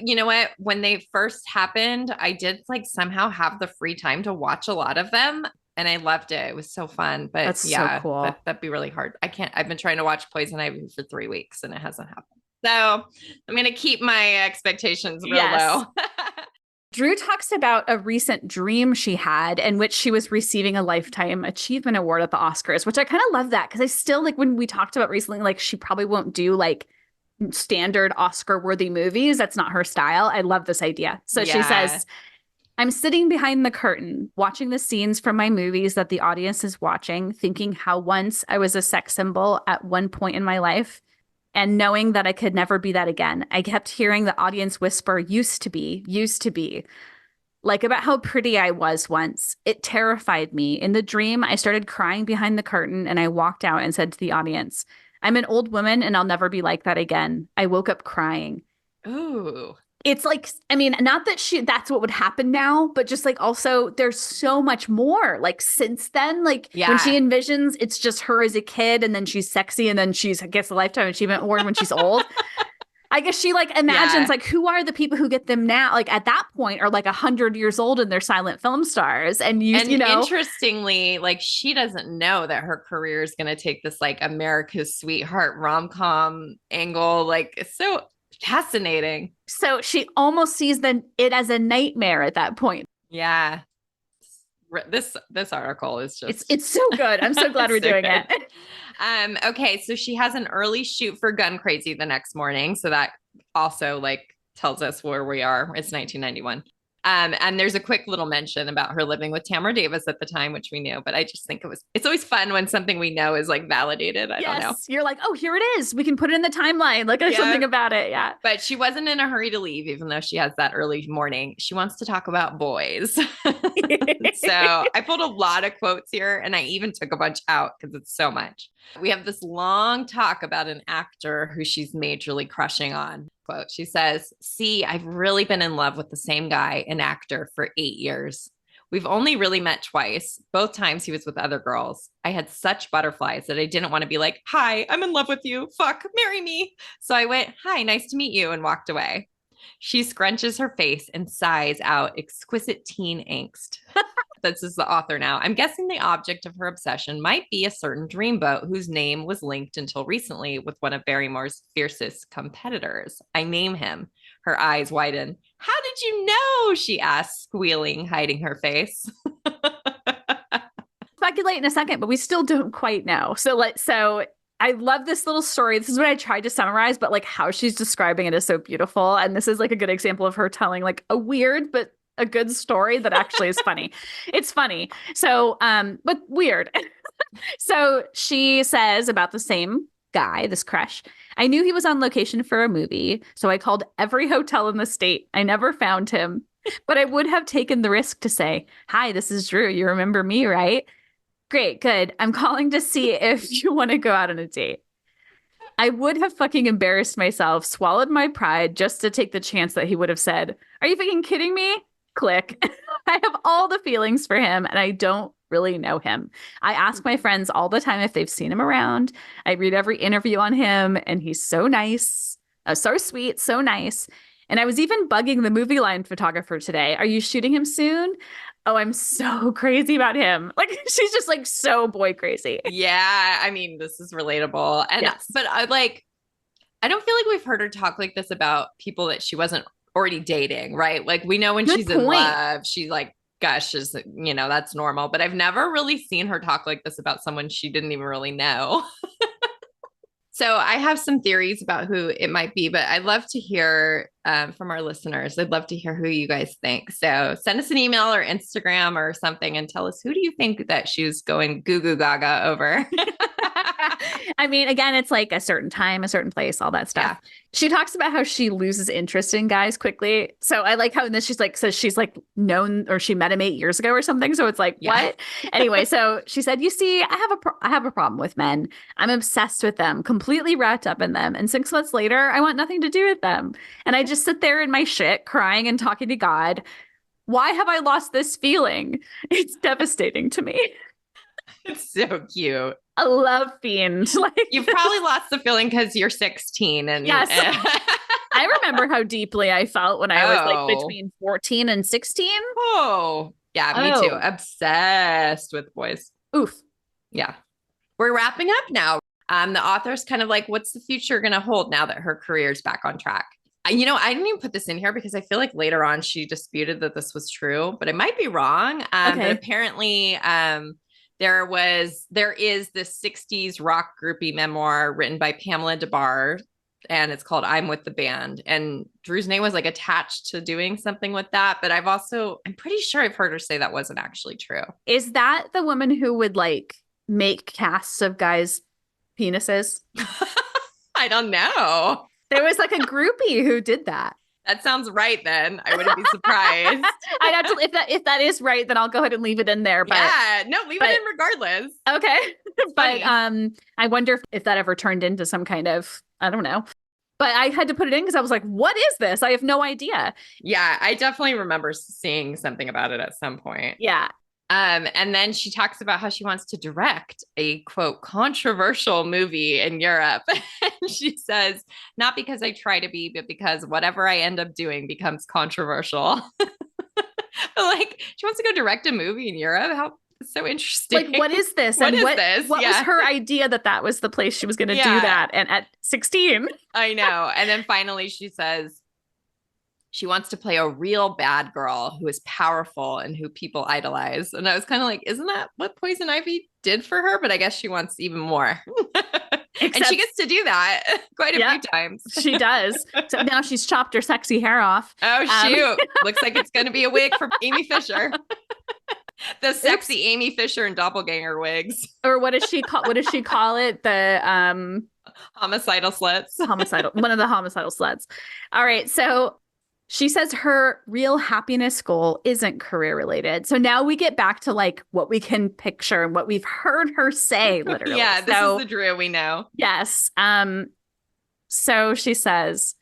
You know what? When they first happened, I did like somehow have the free time to watch a lot of them. And I loved it. It was so fun. But that's so cool. That'd be really hard. I've been trying to watch Poison Ivy for 3 weeks and it hasn't happened. So I'm going to keep my expectations real low. Drew talks about a recent dream she had in which she was receiving a Lifetime Achievement Award at the Oscars, which I kind of love that, because I still, like, when we talked about recently, like, she probably won't do like standard Oscar worthy movies. That's not her style. I love this idea. So she says, I'm sitting behind the curtain, watching the scenes from my movies that the audience is watching, thinking how once I was a sex symbol at one point in my life, and knowing that I could never be that again. I kept hearing the audience whisper, used to be, like about how pretty I was once. It terrified me. In the dream, I started crying behind the curtain, and I walked out and said to the audience, I'm an old woman and I'll never be like that again. I woke up crying. Ooh. It's like, I mean, not that that's what would happen now, but just like, also there's so much more like since then, like when she envisions it's just her as a kid, and then she's sexy, and then she's gets a Lifetime Achievement Award when she's old. I guess she like imagines like, who are the people who get them now? Like at that point are like 100 years old and they're silent film stars. And you know, interestingly, like she doesn't know that her career is going to take this like America's Sweetheart rom-com angle. Like it's so fascinating. So she almost sees it as a nightmare at that point. Yeah. This article is just it's so good. I'm so glad we're doing it. Okay, so she has an early shoot for Gun Crazy the next morning, so that also like tells us where we are. It's 1991. And there's a quick little mention about her living with Tamara Davis at the time, which we knew, but I just think it's always fun when something we know is like validated. I don't know. You're like, oh, here it is. We can put it in the timeline. Like there's something about it. Yeah. But she wasn't in a hurry to leave, even though she has that early morning. She wants to talk about boys. So I pulled a lot of quotes here, and I even took a bunch out because it's so much. We have this long talk about an actor who she's majorly crushing on. Quote, she says, see, I've really been in love with the same guy, an actor, for 8 years. We've only really met twice. Both times he was with other girls. I had such butterflies that I didn't want to be like, hi, I'm in love with you. Fuck, marry me. So I went, hi, nice to meet you, and walked away. She scrunches her face and sighs out exquisite teen angst. This is the author now. I'm guessing the object of her obsession might be a certain dreamboat whose name was linked until recently with one of Barrymore's fiercest competitors. I name him. Her eyes widen. How did you know? She asked, squealing, hiding her face. Speculate in a second, but we still don't quite know. So I love this little story. This is what I tried to summarize, but like how she's describing it is so beautiful. And this is like a good example of her telling like a weird, but a good story that actually is funny. It's funny. So, but weird. So she says about the same guy, this crush, I knew he was on location for a movie. So I called every hotel in the state. I never found him, but I would have taken the risk to say, hi, this is Drew. You remember me, right? Great. Good. I'm calling to see if you want to go out on a date. I would have fucking embarrassed myself, swallowed my pride just to take the chance that he would have said, are you fucking kidding me? Click. I have all the feelings for him and I don't really know him. I ask my friends all the time if they've seen him around. I read every interview on him and he's so nice, so sweet, so nice. And I was even bugging the Movieline photographer today. Are you shooting him soon? Oh, I'm so crazy about him. Like she's just like so boy crazy. Yeah. I mean, this is relatable. And but I don't feel like we've heard her talk like this about people that she wasn't already dating, right? Like we know when she's in love, she like gushes, you know, that's normal. But I've never really seen her talk like this about someone she didn't even really know. So I have some theories about who it might be, but I'd love to hear from our listeners. I'd love to hear who you guys think. So send us an email or Instagram or something and tell us, who do you think that she was going goo goo gaga over? I mean, again, it's like a certain time, a certain place, all that stuff. Yeah. She talks about how she loses interest in guys quickly. So I like how in this she's like, says she's like known, or she met him 8 years ago or something. So it's like, what? Anyway, so she said, you see, I have a problem with men. I'm obsessed with them, completely wrapped up in them. And 6 months later, I want nothing to do with them. And I just sit there in my shit, crying and talking to God. Why have I lost this feeling? It's devastating to me. It's so cute. A love fiend. Like, you've probably lost the feeling because you're 16. And yes. I remember how deeply I felt when I was like between 14 and 16. Oh, yeah, me too. Obsessed with boys. Oof. Yeah. We're wrapping up now. The author's kind of like, what's the future going to hold now that her career's back on track? I didn't even put this in here because I feel like later on she disputed that this was true, but it might be wrong. But apparently there is this 60s rock groupie memoir written by Pamela DeBar, and it's called I'm With the Band. And Drew's name was like attached to doing something with that. But I'm pretty sure I've heard her say that wasn't actually true. Is that the woman who would like make casts of guys' penises? I don't know. There was like a groupie who did that. That sounds right then. I wouldn't be surprised. I'd have to, if that is right, then I'll go ahead and leave it in there. But leave it in regardless. Okay. But I wonder if that ever turned into some kind of, I don't know. But I had to put it in because I was like, what is this? I have no idea. Yeah, I definitely remember seeing something about it at some point. Yeah. And then she talks about how she wants to direct a, quote, controversial movie in Europe. And she says, not because I try to be, but because whatever I end up doing becomes controversial. But like, she wants to go direct a movie in Europe. How so interesting. Like, what is this? What and is this? What was her idea that was the place she was going to do that? And at 16. I know. And then finally she says, she wants to play a real bad girl who is powerful and who people idolize. And I was kind of like, isn't that what Poison Ivy did for her? But I guess she wants even more. And she gets to do that quite a few times. She does. So now she's chopped her sexy hair off. Oh, shoot. Looks like it's going to be a wig for Amy Fisher. The sexy Amy Fisher and doppelganger wigs. Or what does she call it? The homicidal sluts. One of the homicidal sluts. All right. So she says her real happiness goal isn't career related. So now we get back to like what we can picture and what we've heard her say, literally. Yeah, this is the Drew we know. Yes. So she says,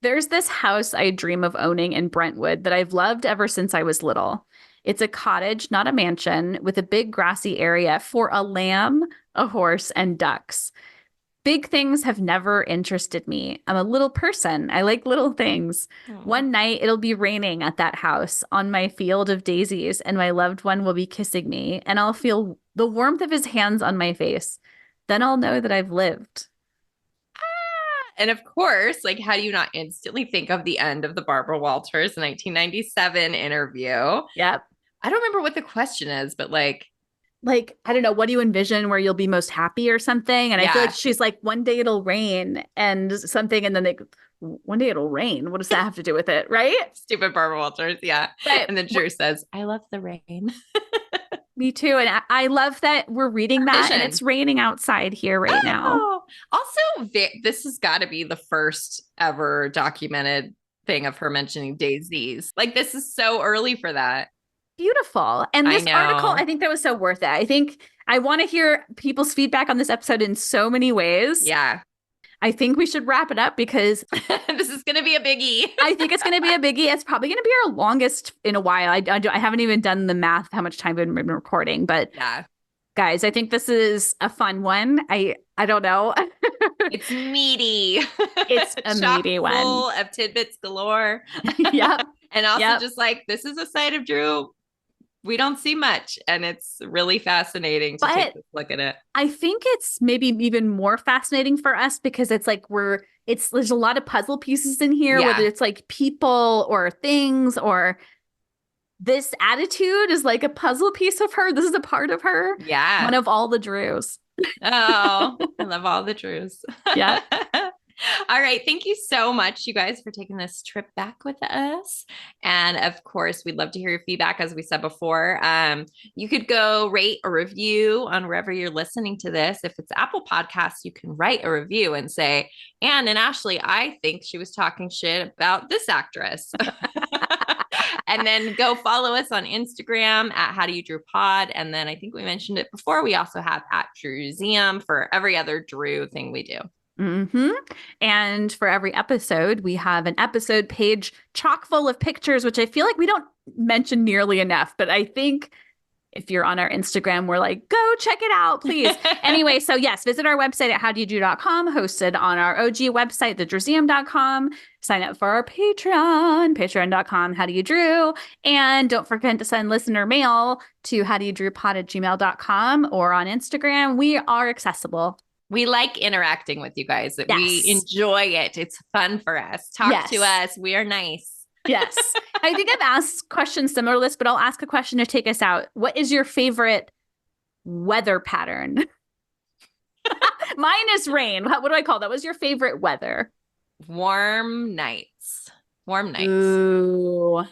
there's this house I dream of owning in Brentwood that I've loved ever since I was little. It's a cottage, not a mansion, with a big grassy area for a lamb, a horse, and ducks. Big things have never interested me. I'm a little person. I like little things. Aww. One night it'll be raining at that house on my field of daisies, and my loved one will be kissing me, and I'll feel the warmth of his hands on my face. Then I'll know that I've lived. And of course, like, how do you not instantly think of the end of the Barbara Walters 1997 interview? Yep. I don't remember what the question is, but like, I don't know, what do you envision where you'll be most happy or something? And I feel like she's like, one day it'll rain and something. And then one day it'll rain. What does that have to do with it? Right? Stupid Barbara Walters. Yeah. But, and then Drew says, I love the rain. Me too. And I love that we're reading that and it's raining outside here right now. Also, this has got to be the first ever documented thing of her mentioning daisies. Like, this is so early for that. Beautiful. And this article, I think that was so worth it. I think I want to hear people's feedback on this episode in so many ways. Yeah. I think we should wrap it up because this is going to be a biggie. I think it's going to be a biggie. It's probably going to be our longest in a while. I haven't even done the math of how much time we've been recording, but yeah, guys, I think this is a fun one. I don't know. It's meaty. It's a meaty one. Full of tidbits galore. Yep. And also just like, this is a side of Drew we don't see much, and it's really fascinating to take a look at it. I think it's maybe even more fascinating for us because it's like there's a lot of puzzle pieces in here, whether it's like people or things, or this attitude is like a puzzle piece of her. This is a part of her. Yeah. One of all the Drews. Oh, I love all the Drews. Yeah. All right. Thank you so much, you guys, for taking this trip back with us. And of course, we'd love to hear your feedback, as we said before. You could go rate a review on wherever you're listening to this. If it's Apple Podcasts, you can write a review and say, Anne and Ashley, I think she was talking shit about this actress. And then go follow us on Instagram at How Do You Drew Pod. And then I think we mentioned it before, we also have at Drewseum for every other Drew thing we do. Mm-hmm. And for every episode, we have an episode page chock full of pictures, which I feel like we don't mention nearly enough. But I think if you're on our Instagram, we're like, go check it out, please. Anyway, so yes, visit our website at howdoyoudrew.com, hosted on our OG website, thedrewseum.com. Sign up for our Patreon, patreon.com, howdoyoudrew. And don't forget to send listener mail to howdoyoudrewpod@gmail.com or on Instagram. We are accessible. We like interacting with you guys. Yes. We enjoy it. It's fun for us. Talk to us. We are nice. Yes. I think I've asked questions similar to this, but I'll ask a question to take us out. What is your favorite weather pattern? Mine is rain. What do I call that? What's your favorite weather? Warm nights. Warm nights. Ooh.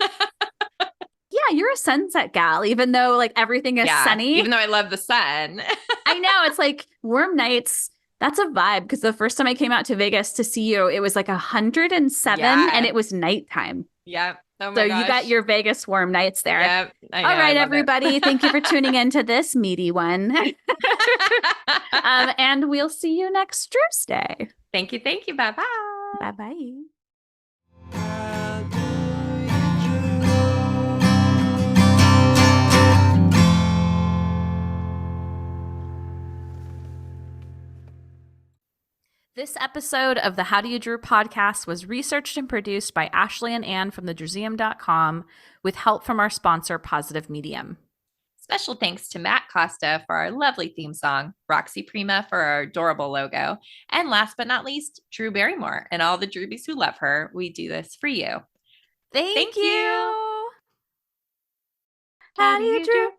Yeah, you're a sunset gal, even though like everything is sunny. Even though I love the sun. I know. It's like warm nights. That's a vibe, because the first time I came out to Vegas to see you, it was like 107 and it was nighttime. Yep. Oh my so gosh. You got your Vegas warm nights there. Yep. All right, everybody. Thank you for tuning into this meaty one. And we'll see you next Tuesday. Thank you. Thank you. Bye-bye. Bye-bye. This episode of the How Do You Drew podcast was researched and produced by Ashley and Anne from thedrewseum.com with help from our sponsor, Positive Medium. Special thanks to Matt Costa for our lovely theme song, Roxy Prima for our adorable logo, and last but not least, Drew Barrymore and all the Drewbies who love her. We do this for you. Thank you. How do you drew?